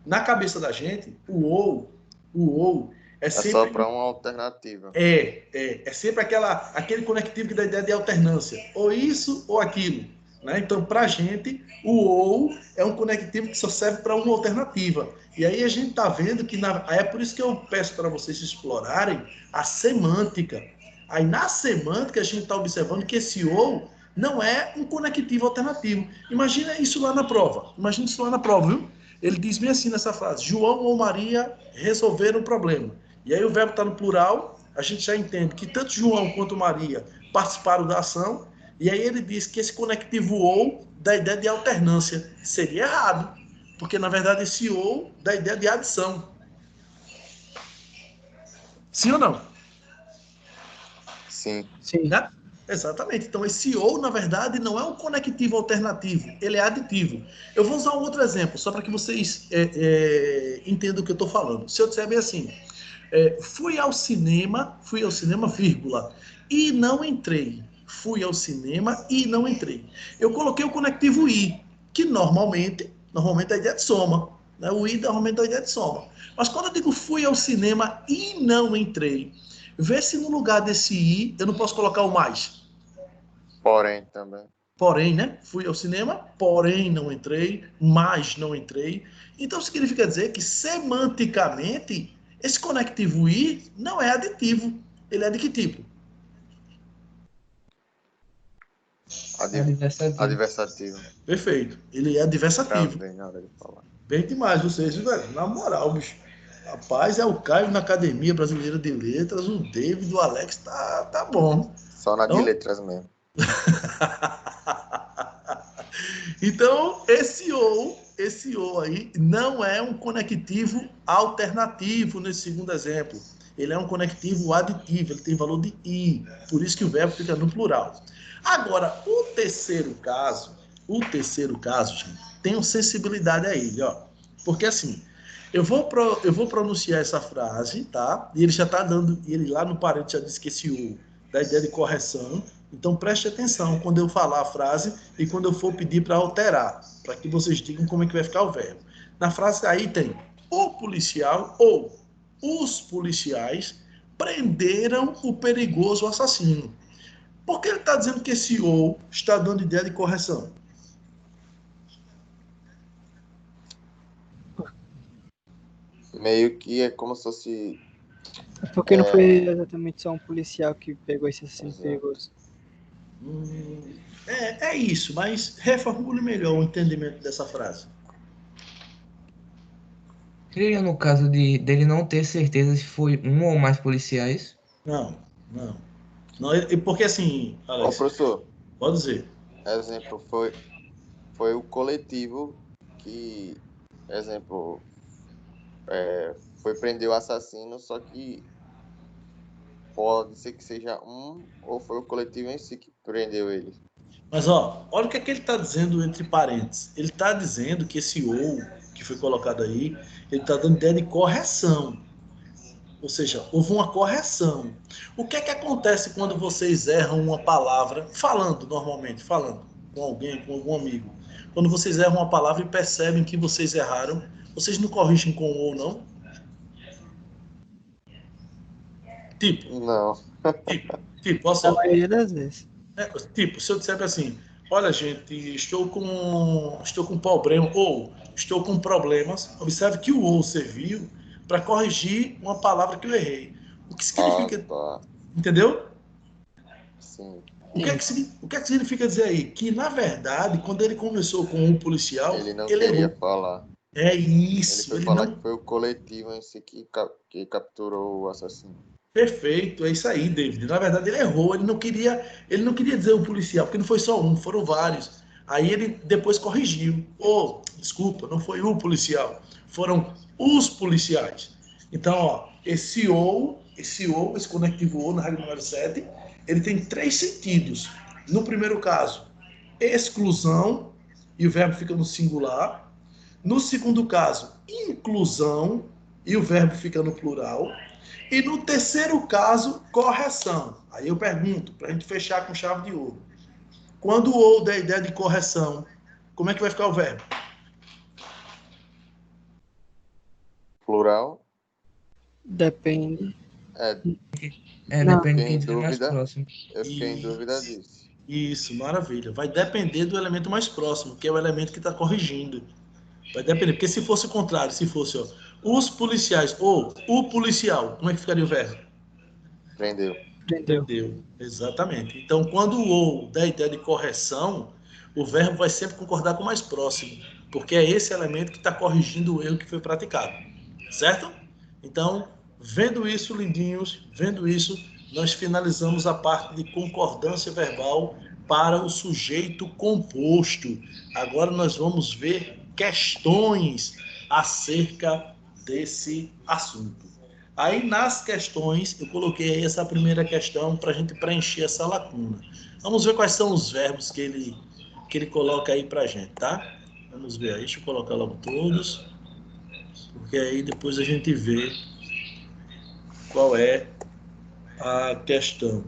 na cabeça da gente, o ou é É só sempre para uma alternativa. é sempre aquele conectivo que dá a ideia de alternância, ou isso ou aquilo, né? Então, para a gente, o ou é um conectivo que só serve para uma alternativa. E aí a gente está vendo que é por isso que eu peço para vocês explorarem a semântica. Aí na semântica a gente está observando que esse ou não é um conectivo alternativo. Imagina isso lá na prova. Imagina isso lá na prova, viu? Ele diz bem assim nessa frase: João ou Maria resolveram o problema. E aí o verbo está no plural, a gente já entende que tanto João quanto Maria participaram da ação, e aí ele diz que esse conectivo ou dá ideia de alternância. Seria errado, porque na verdade esse ou dá ideia de adição. Sim ou não? Sim. Sim. Né? Exatamente. Então, esse ou, na verdade, não é um conectivo alternativo, ele é aditivo. Eu vou usar um outro exemplo, só para que vocês entendam o que eu estou falando. Se eu disser bem assim, fui ao cinema, vírgula, e não entrei. Fui ao cinema e não entrei. Eu coloquei o conectivo i, que normalmente é a ideia de soma. Né? O i normalmente é a ideia de soma. Mas quando eu digo fui ao cinema e não entrei, vê se no lugar desse i eu não posso colocar o mais. Porém, também. Porém, né? Fui ao cinema, porém não entrei, mas não entrei. Então significa dizer que semanticamente esse conectivo i não é aditivo, ele é de que tipo? Adversativo. Adversativo. Perfeito. Ele é adversativo. Travei na hora de falar. Bem demais vocês, velho. Na moral, bicho. Rapaz, é o Caio na Academia Brasileira de Letras, o David, o Alex, tá bom. Só na de Então, letras mesmo. Então, esse ou aí não é um conectivo alternativo nesse segundo exemplo. Ele é um conectivo aditivo, ele tem valor de i, por isso que o verbo fica no plural. Agora, o terceiro caso, gente, tenham sensibilidade a ele, ó. Porque assim, eu vou pronunciar essa frase, tá? E ele já tá dando, e ele lá no parente já disse que esse o da ideia de correção. Então preste atenção quando eu falar a frase e quando eu for pedir para alterar, para que vocês digam como é que vai ficar o verbo. Na frase aí tem o policial ou os policiais prenderam o perigoso assassino. Por que ele está dizendo que esse ou está dando ideia de correção? Meio que é como se fosse. Porque não foi exatamente só um policial que pegou esse assassino Exato. perigoso. É isso, mas reformule melhor o entendimento dessa frase. Seria no caso dele não ter certeza se foi um ou mais policiais. Não, não. Não, porque assim, Ó, Alex, professor, pode dizer. exemplo, foi o coletivo que, exemplo, foi prender o assassino, só que pode ser que seja um, ou foi o coletivo em si que prendeu ele. Mas ó, olha o que é que ele está dizendo entre parênteses. Ele está dizendo que esse ou que foi colocado aí, ele está dando ideia de correção. Ou seja, houve uma correção. O que é que acontece quando vocês erram uma palavra, normalmente, falando com alguém, com algum amigo? Quando vocês erram uma palavra e percebem que vocês erraram, vocês não corrigem com ou não? Tipo, Não. olha Na só. maioria das vezes. Tipo, se eu disser assim, olha gente, estou com problema, ou estou com problemas, observe que o ou serviu para corrigir uma palavra que eu errei. O que Ah, significa, tá. entendeu? Sim. O que é que significa dizer aí? Que, na verdade, quando ele conversou com um policial, Ele não ele queria errou. falar. É Ele isso, foi ele falar que não. foi o coletivo em si que capturou o assassino. Perfeito, é isso aí, David. Na verdade, ele errou, ele não queria dizer o policial, porque não foi só um, foram vários. Aí ele depois corrigiu. Desculpa, não foi o policial, foram os policiais. Então, ó, esse conectivo ou na regra número 7, ele tem três sentidos. No primeiro caso, exclusão, e o verbo fica no singular. No segundo caso, inclusão, e o verbo fica no plural. E no terceiro caso, correção. Aí eu pergunto, para a gente fechar com chave de ouro. Quando o ou der ideia de correção, como é que vai ficar o verbo? Plural. Depende. Depende Não, de Fiquei quem em estiver mais dúvida. próximo. Eu fiquei em dúvida disso. Isso, maravilha. Vai depender do elemento mais próximo, que é o elemento que está corrigindo. Vai depender, porque se fosse o contrário, se fosse, ó, os policiais ou o policial, como é que ficaria o verbo? Prendeu. prendeu. Entendeu? Exatamente. Então, quando o ou der ideia de correção, o verbo vai sempre concordar com o mais próximo, porque é esse elemento que está corrigindo o erro que foi praticado. Certo? Então, vendo isso, lindinhos, vendo isso, nós finalizamos a parte de concordância verbal para o sujeito composto. Agora nós vamos ver questões acerca desse assunto. Aí nas questões, eu coloquei essa primeira questão para a gente preencher essa lacuna. Vamos ver quais são os verbos que ele coloca aí para a gente, tá? Vamos ver aí, deixa eu colocar logo todos, porque aí depois a gente vê qual é a questão.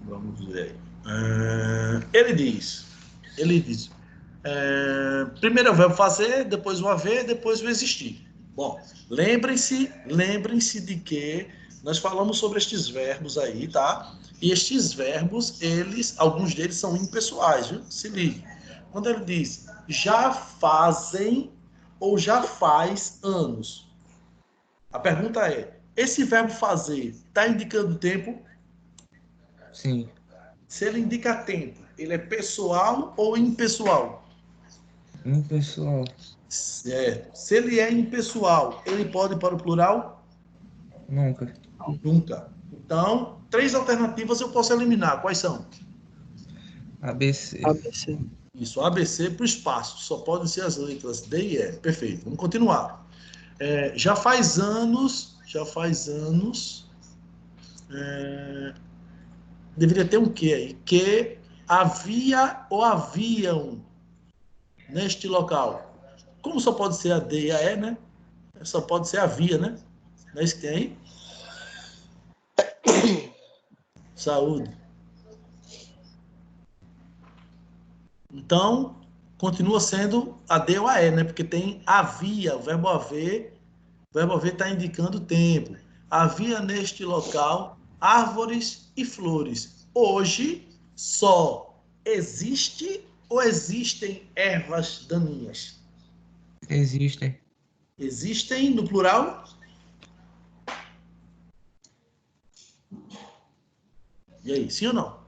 Vamos ver aí. Ele diz, primeiro é o verbo fazer, depois o haver, depois o existir. Bom, lembrem-se de que nós falamos sobre estes verbos aí, tá? E estes verbos, alguns deles são impessoais, viu? Se ligue. Quando ele diz já fazem ou já faz anos, a pergunta é: esse verbo fazer está indicando tempo? Sim, Se ele indica tempo, ele é pessoal ou impessoal? impessoal. Certo. Se ele é impessoal, ele pode ir para o plural? Nunca. Nunca. Então, três alternativas eu posso eliminar. Quais são? ABC. ABC. Isso, ABC para o espaço. Só podem ser as letras D e E. Perfeito. Vamos continuar. Já faz anos. Deveria ter um que aí. Que havia ou haviam neste local. Como só pode ser a D e a E, né? Só pode ser havia, né? Não é isso que tem aí? Saúde. Então, continua sendo a D ou a E, né? Porque tem havia, o verbo haver está indicando tempo. Havia neste local árvores e flores. Hoje só existe ou existem ervas daninhas? Existem. Existem no plural? E aí, sim ou não?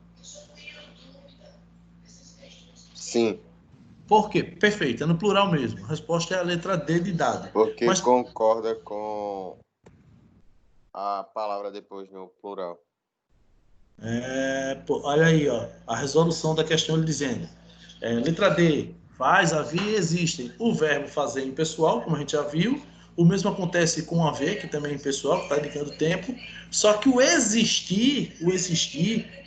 Sim, Por quê? Perfeito, é no plural mesmo. A resposta é a letra D de dado. porque Mas concorda com a palavra depois no plural. olha aí, ó, a resolução da questão ele dizendo. Letra D, faz, havia, existem. O verbo fazer em pessoal, como a gente já viu. O mesmo acontece com haver, que também é impessoal, que está indicando tempo. Só que o existir,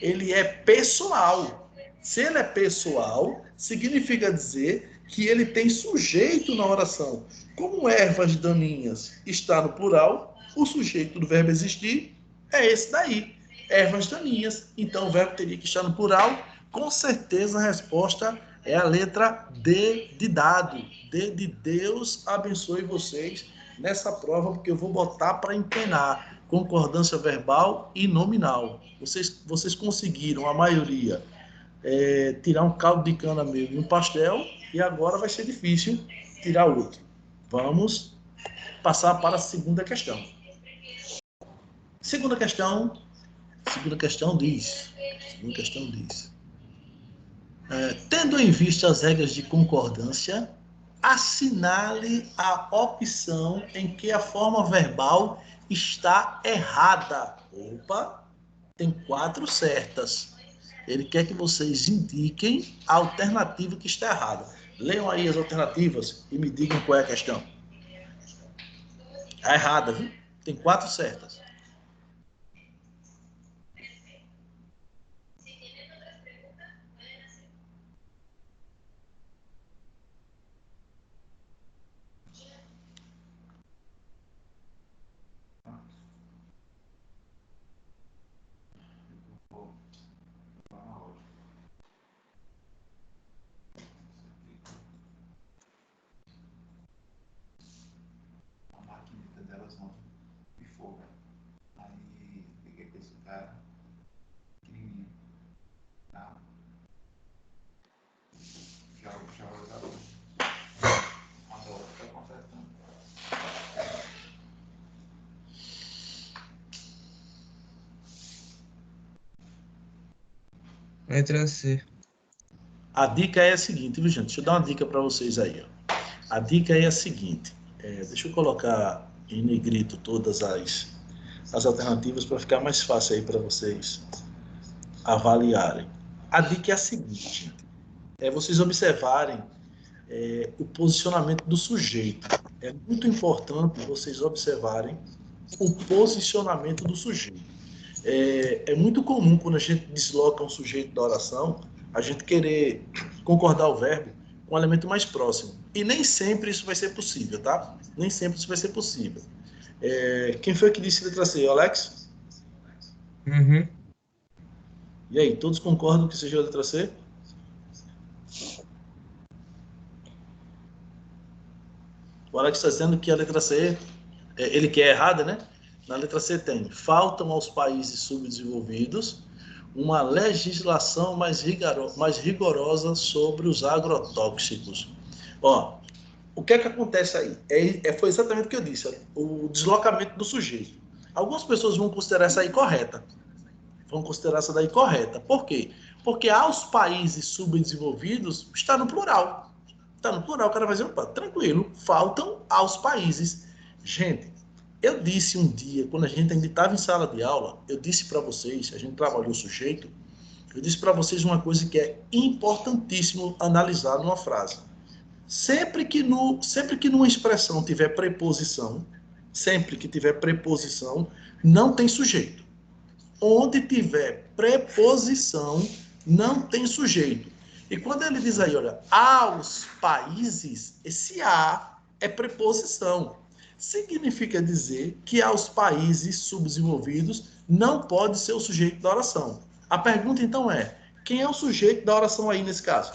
ele é pessoal. Se ele é pessoal, significa dizer que ele tem sujeito na oração. Como ervas daninhas está no plural, o sujeito do verbo existir é esse daí, ervas daninhas. Então o verbo teria que estar no plural. Com certeza a resposta é a letra D de dado. D de Deus abençoe vocês nessa prova, porque eu vou botar para empenar concordância verbal e nominal. Vocês conseguiram, a maioria, tirar um caldo de cana meu e um pastel, e agora vai ser difícil tirar outro. Vamos passar para a segunda questão. Segunda questão diz, tendo em vista as regras de concordância, assinale a opção em que a forma verbal está errada. Opa, tem 4 certas. Ele quer que vocês indiquem a alternativa que está errada. Leiam aí as alternativas e me digam qual é a questão. A errada, viu? Tem 4 certas. Letra C. A dica é a seguinte, viu, gente? Deixa eu dar uma dica para vocês aí. Ó. A dica é a seguinte. Deixa eu colocar em negrito todas as alternativas para ficar mais fácil aí para vocês avaliarem. A dica é a seguinte, gente. É vocês observarem o posicionamento do sujeito. É muito importante vocês observarem o posicionamento do sujeito. É muito comum, quando a gente desloca um sujeito da oração, a gente querer concordar o verbo com o elemento mais próximo. E nem sempre isso vai ser possível, tá? Nem sempre isso vai ser possível. Quem foi que disse letra C? Alex? Uhum. E aí, todos concordam que seja a letra C? O Alex está dizendo que a letra C, ele quer errada, né? Na letra C tem: faltam aos países subdesenvolvidos uma legislação mais rigorosa sobre os agrotóxicos. Ó, o que é que acontece aí? Foi exatamente o que eu disse, o deslocamento do sujeito. Algumas pessoas vão considerar essa aí correta. Vão considerar essa daí correta. Por quê? Porque aos países subdesenvolvidos está no plural. Está no plural, o cara vai dizer, opa, tranquilo, faltam aos países. Gente, eu disse um dia, quando a gente ainda estava em sala de aula, eu disse para vocês, a gente trabalhou o sujeito, eu disse para vocês uma coisa que é importantíssimo analisar numa frase. Sempre que numa expressão tiver preposição, não tem sujeito. Onde tiver preposição, não tem sujeito. E quando ele diz aí, olha, aos países, esse a é preposição. Significa dizer que aos países subdesenvolvidos não pode ser o sujeito da oração. A pergunta então é, quem é o sujeito da oração aí nesse caso?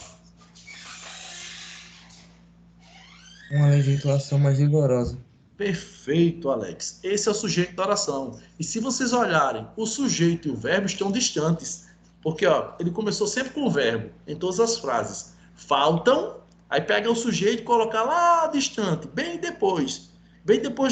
Uma legislação mais rigorosa. Perfeito, Alex. Esse é o sujeito da oração. E se vocês olharem, o sujeito e o verbo estão distantes. Porque ó, ele começou sempre com o verbo, em todas as frases. Faltam, aí pega o sujeito e coloca lá distante, bem depois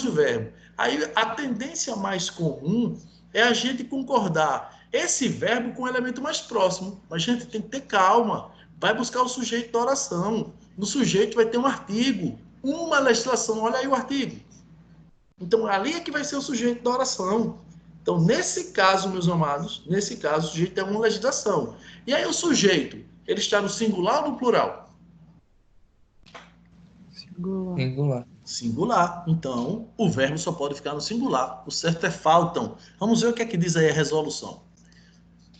do verbo. Aí a tendência mais comum é a gente concordar esse verbo com o elemento mais próximo. Mas, gente, tem que ter calma. Vai buscar o sujeito da oração. No sujeito vai ter um artigo, uma legislação. Olha aí o artigo. Então, ali é que vai ser o sujeito da oração. Então, nesse caso, meus amados, nesse caso, o sujeito é uma legislação. E aí o sujeito, ele está no singular ou no plural? Singular. Singular. Então, o verbo só pode ficar no singular. O certo é faltam. Vamos ver o que é que diz aí a resolução.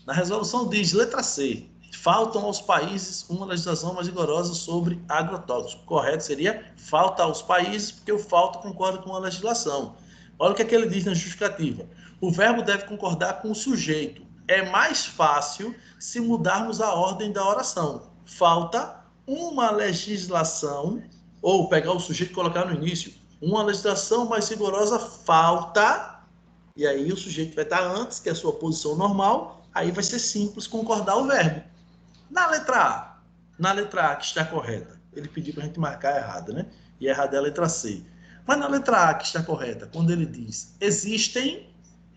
Na resolução diz, letra C, faltam aos países uma legislação mais rigorosa sobre agrotóxicos. Correto seria falta aos países, porque o falta concorda com a legislação. Olha o que é que ele diz na justificativa. O verbo deve concordar com o sujeito. É mais fácil se mudarmos a ordem da oração. Falta uma legislação, ou pegar o sujeito e colocar no início, uma legislação mais rigorosa falta, e aí o sujeito vai estar antes, que é a sua posição normal, aí vai ser simples concordar o verbo. Na letra A que está correta, ele pediu para a gente marcar a errada, né? E a errada é a letra C. Mas na letra A que está correta, quando ele diz existem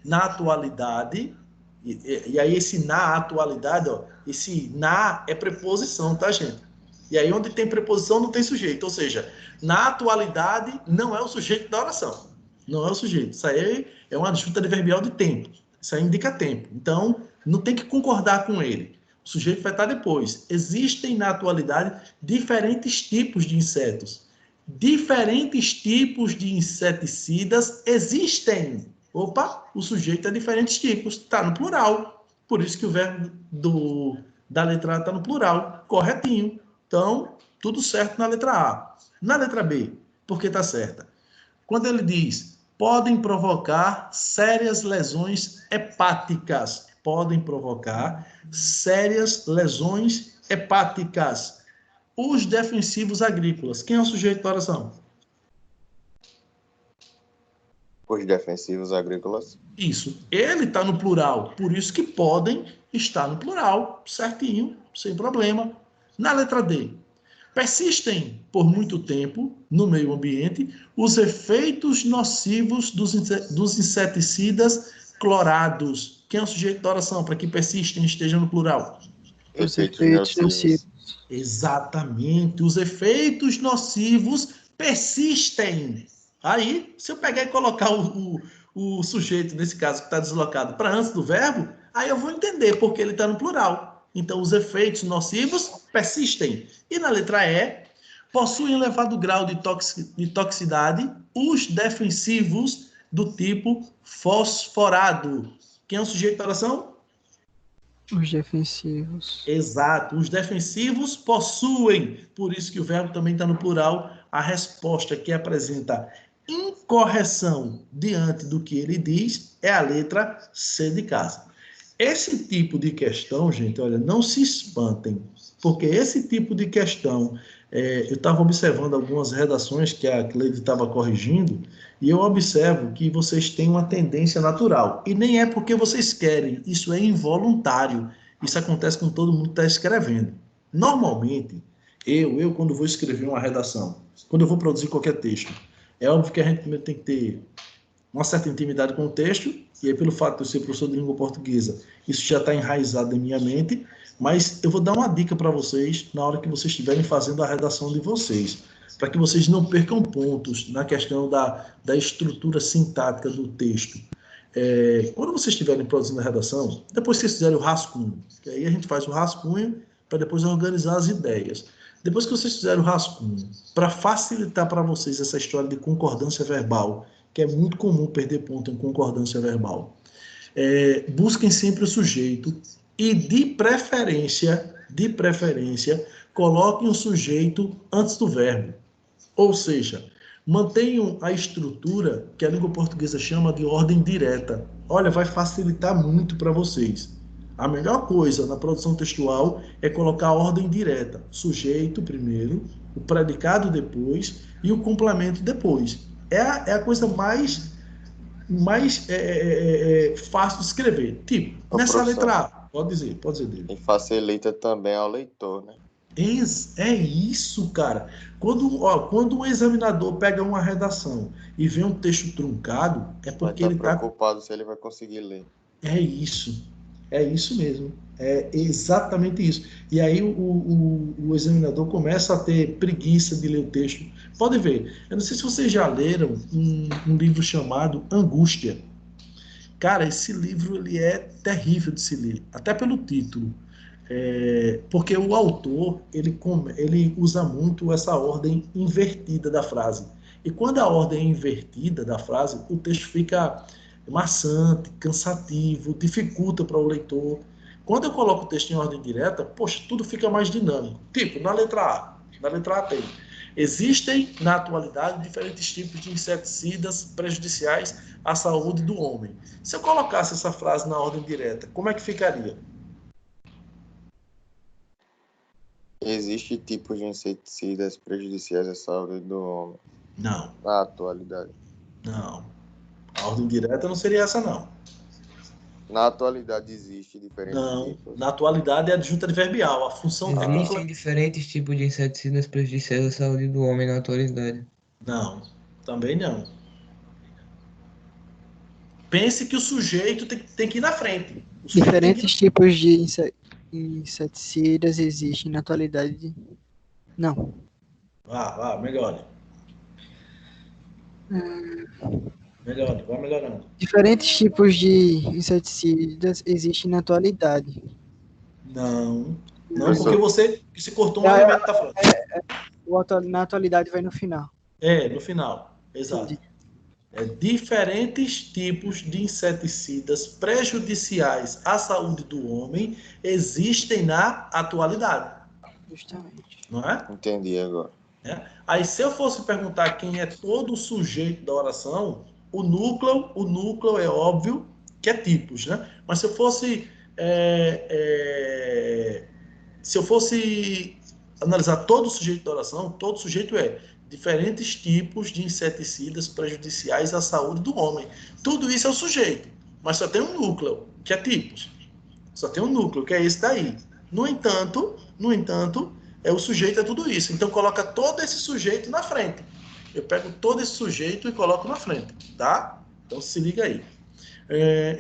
na atualidade, e aí esse na atualidade, ó, esse na é preposição, tá, gente? E aí onde tem preposição não tem sujeito, ou seja, na atualidade não é o sujeito da oração. Não é o sujeito. Isso aí é uma disputa adverbial de tempo. Isso aí indica tempo. Então, não tem que concordar com ele. O sujeito vai estar depois. Existem na atualidade diferentes tipos de insetos. Diferentes tipos de inseticidas existem. Opa, o sujeito é diferentes tipos. Está no plural. Por isso que o verbo da letra A está no plural. Corretinho. Então, tudo certo na letra A. Na letra B, por que está certa? Quando ele diz, podem provocar sérias lesões hepáticas. Podem provocar sérias lesões hepáticas. Os defensivos agrícolas. Quem é o sujeito da oração? Os defensivos agrícolas. Isso. Ele está no plural. Por isso que podem estar no plural. Certinho, sem problema. Na letra D. Persistem por muito tempo no meio ambiente os efeitos nocivos dos inseticidas clorados. Quem é o sujeito da oração para que persistem esteja no plural? Os Efeitos efeitos nocivos. nocivos. Exatamente, os efeitos nocivos persistem. Aí, se eu pegar e colocar o sujeito, nesse caso, que está deslocado, para antes do verbo, aí eu vou entender porque ele está no plural. Então, os efeitos nocivos persistem. E na letra E, possuem elevado grau de toxicidade os defensivos do tipo fosforado. Quem é o sujeito da oração? Os defensivos. Exato, os defensivos possuem, por isso que o verbo também está no plural, a resposta que apresenta incorreção diante do que ele diz é a letra C de casa. Esse tipo de questão, gente, olha, não se espantem, porque esse tipo de questão, eu estava observando algumas redações que a Cleide estava corrigindo, e eu observo que vocês têm uma tendência natural, e nem é porque vocês querem, isso é involuntário. Isso acontece com todo mundo que está escrevendo. Normalmente, eu quando vou escrever uma redação, quando eu vou produzir qualquer texto, é óbvio que a gente primeiro tem que ter uma certa intimidade com o texto, e aí pelo fato de eu ser professor de língua portuguesa, isso já está enraizado em minha mente, mas eu vou dar uma dica para vocês na hora que vocês estiverem fazendo a redação de vocês, para que vocês não percam pontos na questão da estrutura sintática do texto. Quando vocês estiverem produzindo a redação, depois que vocês fizerem o rascunho, que aí a gente faz o rascunho para depois organizar as ideias. Depois que vocês fizerem o rascunho, para facilitar para vocês essa história de concordância verbal, que é muito comum perder ponto em concordância verbal, busquem sempre o sujeito e, de preferência, coloquem o sujeito antes do verbo. Ou seja, mantenham a estrutura que a língua portuguesa chama de ordem direta. Olha, vai facilitar muito para vocês. A melhor coisa na produção textual é colocar a ordem direta. Sujeito primeiro, o predicado depois e o complemento depois. É a coisa mais fácil de escrever. Tipo, nessa letra A, pode dizer dele. E facilita também ao leitor, né? É isso, cara. Quando um examinador pega uma redação e vê um texto truncado, é Vai porque estar ele está... preocupado se ele vai conseguir ler. É isso mesmo. É exatamente isso. E aí o examinador começa a ter preguiça de ler o texto. Pode ver, eu não sei se vocês já leram um livro chamado Angústia. Cara, esse livro ele é terrível de se ler, até pelo título. Porque o autor ele usa muito essa ordem invertida da frase. E quando a ordem é invertida da frase, o texto fica maçante, cansativo, dificulta para o leitor. Quando eu coloco o texto em ordem direta, poxa, tudo fica mais dinâmico. Tipo, na letra A tem: existem, na atualidade, diferentes tipos de inseticidas prejudiciais à saúde do homem. Se eu colocasse essa frase na ordem direta, como é que ficaria? Existem tipos de inseticidas prejudiciais à saúde do homem Não. na atualidade. Não. A ordem direta não seria essa, não. Na atualidade existe diferentes Não. tipos. Na atualidade é adjunta adverbial. A função dupla... Existem diferentes tipos de inseticidas prejudiciais à saúde do homem na atualidade. Não. Também não. Pense que o sujeito tem que ir na frente. O sujeito Diferentes tipos de inseticidas existem na atualidade. Não. Vá, melhore. Melhore, vai melhorando. Diferentes tipos de inseticidas existem na atualidade. Não, porque você se cortou um elemento da frase. Na atualidade vai no final. No final, exato. Entendi. Diferentes tipos de inseticidas prejudiciais à saúde do homem existem na atualidade. Justamente. Não é? Entendi agora. Aí, se eu fosse perguntar quem é todo o sujeito da oração, o núcleo é óbvio que é tipos, né? Mas se eu fosse analisar todo o sujeito da oração, todo sujeito é diferentes tipos de inseticidas prejudiciais à saúde do homem. Tudo isso é o sujeito, mas só tem um núcleo, que é tipos. Só tem um núcleo, que é esse daí. No entanto, o sujeito é tudo isso. Então, coloca todo esse sujeito na frente. Eu pego todo esse sujeito e coloco na frente, tá? Então, se liga aí.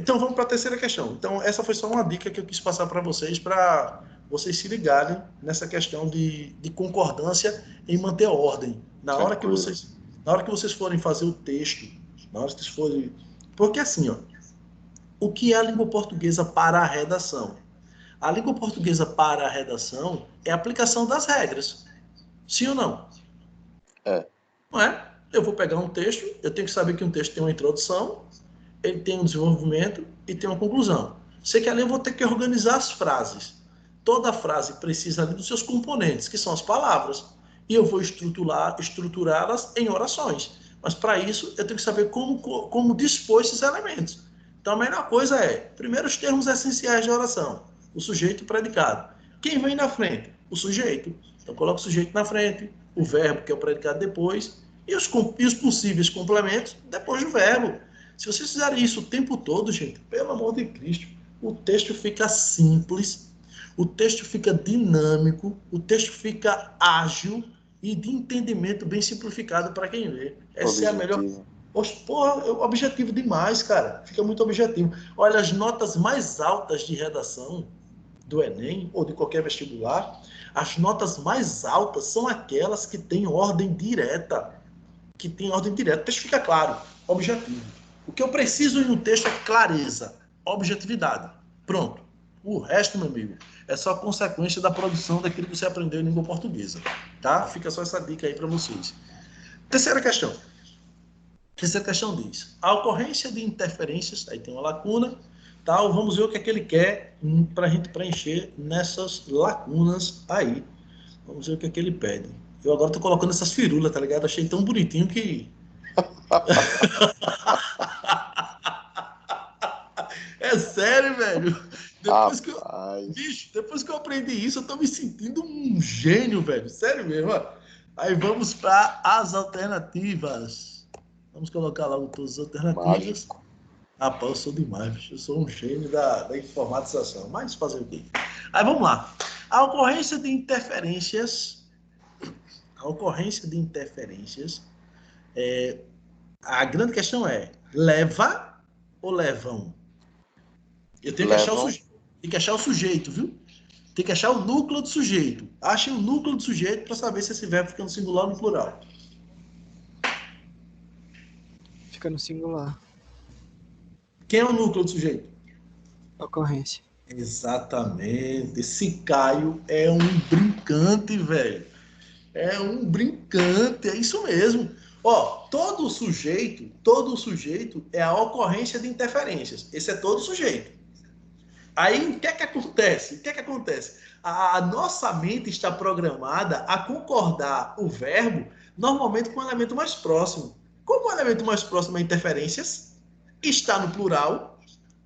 Então, vamos para a terceira questão. Então, essa foi só uma dica que eu quis passar para vocês, para vocês se ligarem nessa questão de concordância em manter a ordem. Na hora que vocês forem fazer o texto, na hora que vocês forem... Porque assim, ó, o que é a língua portuguesa para a redação? A língua portuguesa para a redação é a aplicação das regras. Sim ou não? É. Não é? Eu vou pegar um texto, eu tenho que saber que um texto tem uma introdução, ele tem um desenvolvimento e tem uma conclusão. Sei que ali eu vou ter que organizar as frases. Toda frase precisa ali dos seus componentes, que são as palavras. E eu vou estruturá-las em orações. Mas para isso, eu tenho que saber como dispor esses elementos. Então, a melhor coisa é, primeiro, os termos essenciais de oração. O sujeito e o predicado. Quem vem na frente? O sujeito. Então, coloca o sujeito na frente, o verbo, que é o predicado, depois, e os possíveis complementos depois do verbo. Se vocês fizerem isso o tempo todo, gente, pelo amor de Cristo, o texto fica simples, o texto fica dinâmico, o texto fica ágil e de entendimento bem simplificado para quem lê. Essa é a melhor... Porra, é objetivo demais, cara. Fica muito objetivo. Olha, as notas mais altas de redação do Enem ou de qualquer vestibular, as notas mais altas são aquelas que têm ordem direta. Que tem ordem direta. O texto fica claro, objetivo. O que eu preciso em um texto é clareza, objetividade. Pronto. O resto, meu amigo, é só consequência da produção daquilo que você aprendeu em língua portuguesa. Tá? Fica só essa dica aí para vocês. Terceira questão. Terceira questão diz, a ocorrência de interferências, aí tem uma lacuna, tal, vamos ver o que é que ele quer para a gente preencher nessas lacunas aí. Vamos ver o que é que ele pede. Eu agora tô colocando essas firulas, tá ligado? Achei tão bonitinho que... É sério, velho. Depois que eu aprendi isso, eu tô me sentindo um gênio, velho. Sério mesmo, ó. Aí vamos para as alternativas. Vamos colocar logo todas as alternativas. Mágico. Rapaz, eu sou demais, bicho. Eu sou um gênio da informatização. Mas fazer o quê? Aí vamos lá. A ocorrência de interferências... a grande questão é, leva ou levam? Eu tenho que achar o sujeito. Tem que achar o sujeito, viu? Tem que achar o núcleo do sujeito. Achem o núcleo do sujeito para saber se esse verbo fica no singular ou no plural. Fica no singular. Quem é o núcleo do sujeito? Ocorrência. Exatamente. Esse Caio é um brincante, velho. É um brincante, é isso mesmo. Ó, todo sujeito é a ocorrência de interferências. Esse é todo sujeito. Aí, o que é que acontece? A nossa mente está programada a concordar o verbo normalmente com o elemento mais próximo. Como o elemento mais próximo é interferências, está no plural,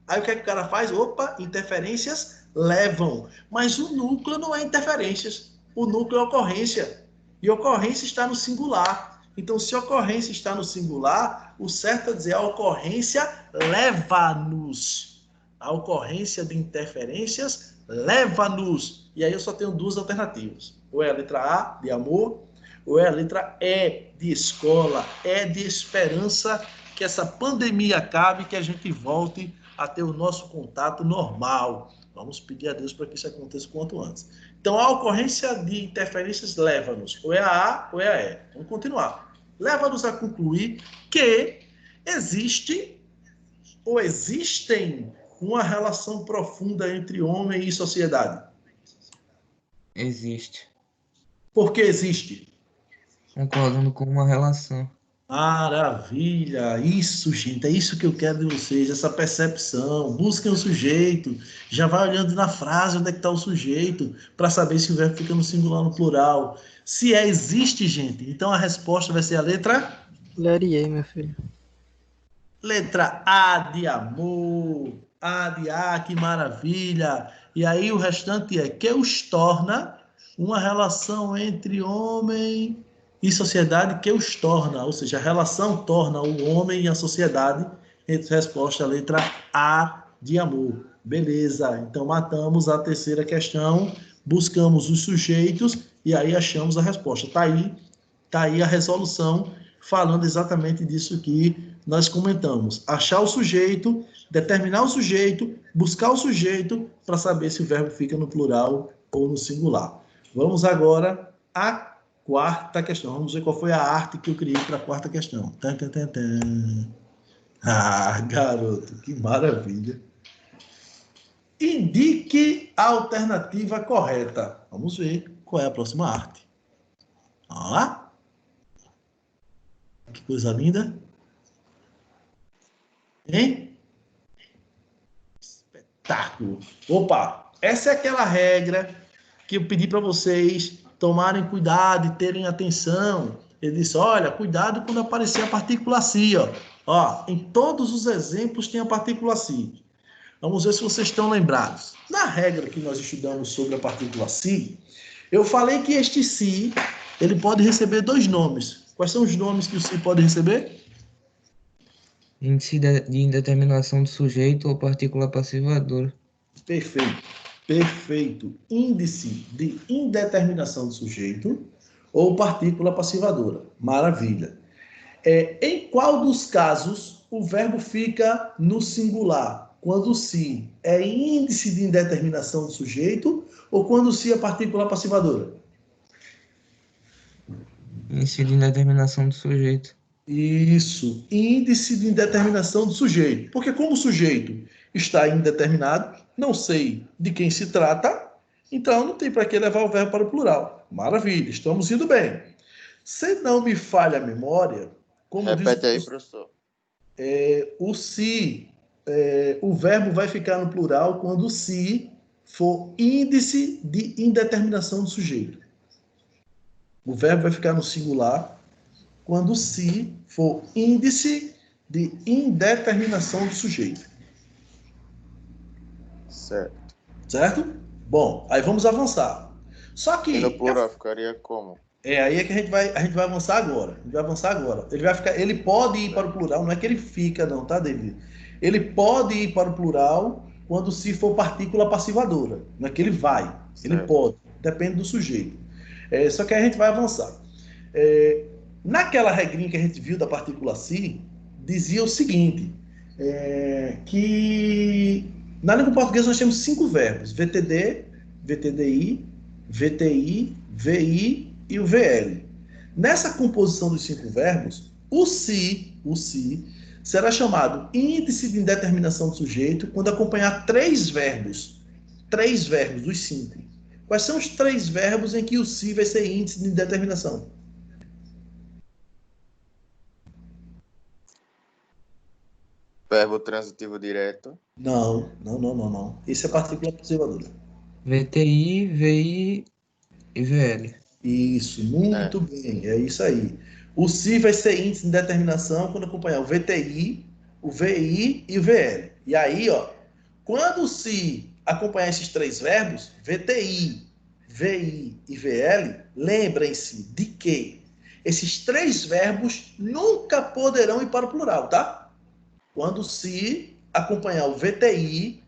aí o que é que o cara faz? Opa, interferências levam. Mas o núcleo não é interferências. O núcleo é ocorrência. E ocorrência está no singular. Então, se a ocorrência está no singular, o certo é dizer a ocorrência leva-nos. A ocorrência de interferências leva-nos. E aí eu só tenho duas alternativas. Ou é a letra A, de amor, ou é a letra E, de escola, E de esperança, que essa pandemia acabe, que a gente volte a ter o nosso contato normal. Vamos pedir a Deus para que isso aconteça quanto antes. Então, a ocorrência de interferências leva-nos, ou é a A ou é a E. Vamos continuar. Leva-nos a concluir que existe ou existem uma relação profunda entre homem e sociedade. Existe. Por que existe? Concordando com uma relação. Maravilha! Isso, gente, é isso que eu quero de vocês, essa percepção. Busquem o sujeito, já vai olhando na frase onde é que está o sujeito, para saber se o verbo fica no singular ou no plural. Se existe, gente, então a resposta vai ser a letra... Leriei, meu filho. Letra A de amor. A de A, que maravilha! E aí o restante é que os torna uma relação entre homem e sociedade que os torna, ou seja, a relação torna o homem e a sociedade. Resposta, letra A de amor. Beleza, então matamos a terceira questão, buscamos os sujeitos e aí achamos a resposta. Tá aí a resolução falando exatamente disso que nós comentamos. Achar o sujeito, determinar o sujeito, buscar o sujeito para saber se o verbo fica no plural ou no singular. Vamos agora à quarta questão. Vamos ver qual foi a arte que eu criei para a quarta questão. Tan, tan, tan, tan. Ah, garoto, que maravilha. Indique a alternativa correta. Vamos ver qual é a próxima arte. Ó, que coisa linda. Hein? Espetáculo. Opa, essa é aquela regra que eu pedi para vocês tomarem cuidado e terem atenção. Ele disse, olha, cuidado quando aparecer a partícula si, ó. Ó, em todos os exemplos tem a partícula si. Vamos ver se vocês estão lembrados. Na regra que nós estudamos sobre a partícula si, eu falei que este si, ele pode receber dois nomes. Quais são os nomes que o si pode receber? Índice de indeterminação do sujeito ou partícula passivadora. Perfeito. Perfeito. Índice de indeterminação do sujeito ou partícula passivadora. Maravilha. Em qual dos casos o verbo fica no singular? Quando se é índice de indeterminação do sujeito ou quando se é partícula passivadora? Índice de indeterminação do sujeito. Isso, índice de indeterminação do sujeito. Porque como o sujeito está indeterminado, não sei de quem se trata, então não tem para que levar o verbo para o plural. Maravilha, estamos indo bem. Se não me falha a memória, como Repete diz aí, professor. o se, o verbo vai ficar no plural quando o se for índice de indeterminação do sujeito. O verbo vai ficar no singular quando o se for índice de indeterminação do sujeito. Certo. Certo? Bom, aí vamos avançar. Só que E no plural ficaria como? aí é que a gente vai avançar agora. A gente vai avançar agora. Ele pode ir para o plural, não é que ele fica não, tá, David? Ele pode ir para o plural quando se for partícula passivadora. Não é que ele vai, ele Certo. pode. Depende do sujeito. Só que a gente vai avançar. Naquela regrinha que a gente viu da partícula si, dizia o seguinte, que na língua portuguesa nós temos 5 verbos, VTD, VTDI, VTI, VI e o VL. Nessa composição dos 5 verbos, o si será chamado índice de indeterminação do sujeito quando acompanhar 3 verbos dos 5. Quais são os 3 verbos em que o si vai ser índice de indeterminação? Verbo transitivo direto. Não. Esse é partícula passivadora. VTI, VI e VL. Isso, muito bem, é isso aí. O si vai ser índice de indeterminação quando acompanhar o VTI, o VI e o VL. E aí, ó, quando o si acompanhar esses 3 verbos, VTI, VI e VL, lembrem-se de que esses 3 verbos nunca poderão ir para o plural, tá? Quando se acompanhar o VTI,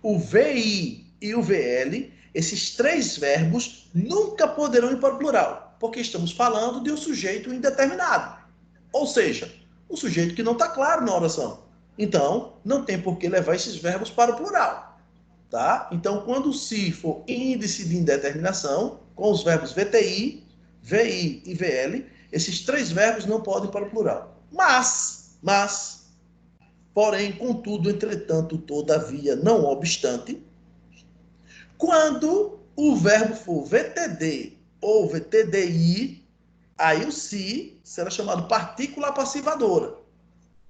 o VI e o VL, esses 3 verbos nunca poderão ir para o plural, porque estamos falando de um sujeito indeterminado. Ou seja, um sujeito que não está claro na oração. Então, não tem por que levar esses verbos para o plural. Tá? Então, quando o se for índice de indeterminação, com os verbos VTI, VI e VL, esses 3 verbos não podem ir para o plural. Porém, contudo, entretanto, todavia, não obstante, quando o verbo for VTD ou VTDI, aí o si será chamado partícula passivadora.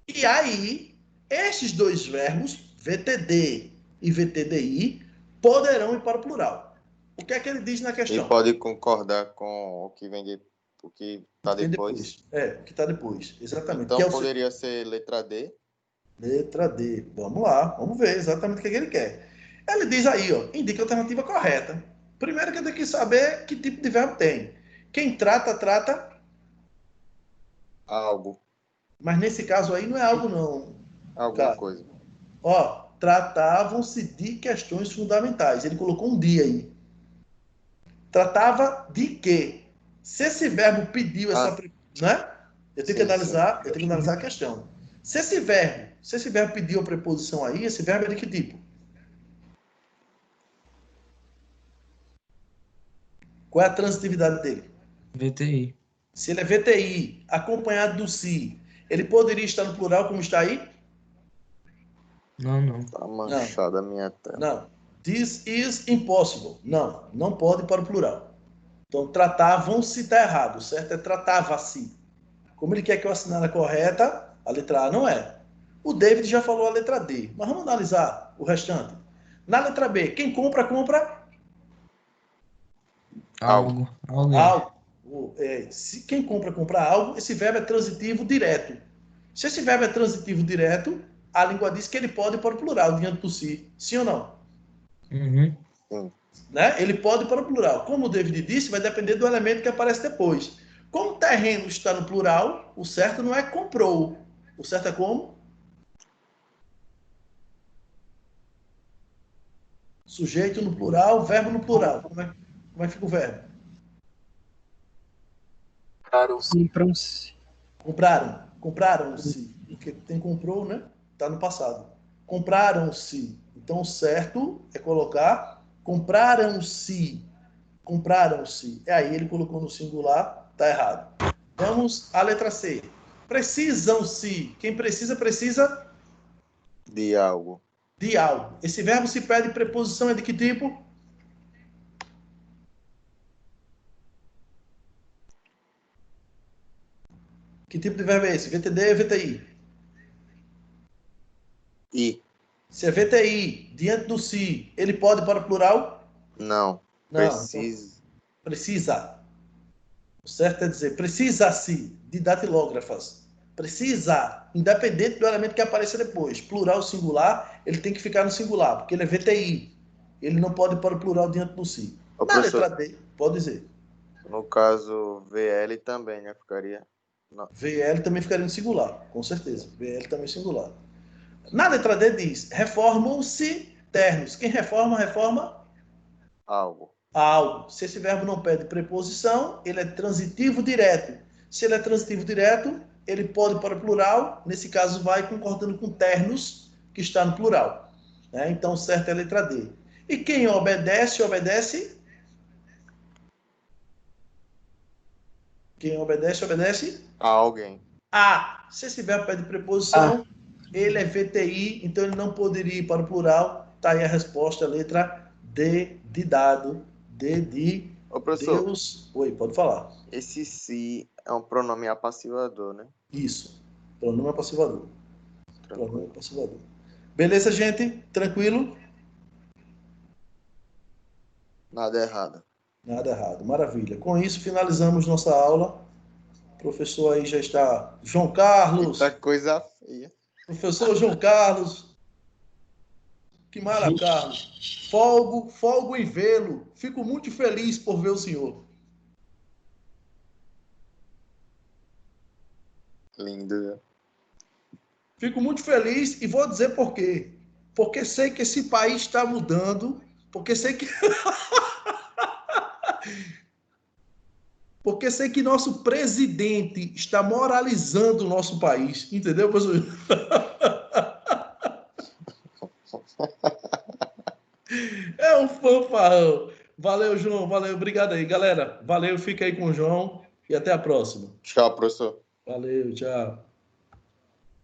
E aí, estes 2 verbos, VTD e VTDI, poderão ir para o plural. O que é que ele diz na questão? E pode concordar com o que vem de, o que está depois. O que está depois, exatamente. Então poderia ser letra D. Letra D. Vamos lá, vamos ver exatamente o que ele quer. Ele diz aí, ó, indica a alternativa correta. Primeiro que eu tenho que saber que tipo de verbo tem. Quem trata Algo. Mas nesse caso aí não é algo não. Alguma Cara. coisa. Ó, tratavam-se de questões fundamentais. Ele colocou um dia aí. Tratava de quê? Se esse verbo pediu essa, né? Eu tenho que analisar a questão. Se esse verbo pediu a preposição aí, esse verbo é de que tipo? Qual é a transitividade dele? VTI. Se ele é VTI, acompanhado do si, ele poderia estar no plural como está aí? Não. Tá manchada a minha tela. Não. This is impossible. Não, não pode para o plural. Então, tratavam-se está errado. O certo é tratava-se. Como ele quer que eu assinale a correta, a letra A não é. O David já falou a letra D. Mas vamos analisar o restante. Na letra B, quem compra, compra Algo. Alguém. algo. Se quem compra, compra algo, esse verbo é transitivo direto. Se esse verbo é transitivo direto, a língua diz que ele pode ir para o plural diante do si. Sim ou não? Uhum. Né? Ele pode ir para o plural. Como o David disse, vai depender do elemento que aparece depois. Como o terreno está no plural, o certo não é comprou. O certo é como? Sujeito no plural, verbo no plural. Como é que fica o verbo? Compram-se. Compraram. Compraram-se. Porque tem comprou, né? Está no passado. Compraram-se. Então, o certo é colocar compraram-se. Compraram-se. É aí ele colocou no singular, está errado. Vamos à letra C. Precisam-se. Quem precisa, precisa De algo. de algo. Esse verbo se pede preposição é de que tipo? Que tipo de verbo é esse? VTD ou VTI? I. Se é VTI, diante do si, ele pode ir para o plural? Não. Não. Então, precisa. O certo é dizer precisa-se de datilógrafas. Precisa, independente do elemento que apareça depois. Plural, singular, ele tem que ficar no singular, porque ele é VTI. Ele não pode ir para o plural diante do si. Ô, Na letra professor, D, pode dizer. no caso, VL também, né? Ficaria. Não. VL também ficaria no singular, com certeza. VL também singular. Na letra D diz, reformam-se ternos. Quem reforma, reforma Algo. algo. Se esse verbo não pede preposição, ele é transitivo direto. Se ele é transitivo direto, ele pode ir para o plural. Nesse caso, vai concordando com ternos, que está no plural. Né? Então, o certo é a letra D. E quem obedece, obedece? Quem obedece, obedece? A alguém. A. Se esse verbo pede preposição, ele é VTI, então ele não poderia ir para o plural. Está aí a resposta, a letra D de dado. D de Ô, professor, Deus. Oi, pode falar. esse si é um pronome apassivador, né? Isso. Pronome passivador. Tranquilo. Pronome passivador. Beleza, gente? Tranquilo? Nada errado. Nada errado. Maravilha. Com isso, finalizamos nossa aula. O professor aí já está. João Carlos. Eita coisa feia. Professor João Carlos. Que maravilha, Carlos. Folgo em vê-lo. Fico muito feliz por ver o senhor. Lindo, viu? Fico muito feliz e vou dizer por quê. Porque sei que esse país está mudando. Porque sei que. Porque sei que nosso presidente está moralizando o nosso país. Entendeu, professor? É um fanfarrão. Valeu, João. Valeu. Obrigado aí, galera. Valeu. Fica aí com o João. E até a próxima. Tchau, professor. Valeu. Tchau.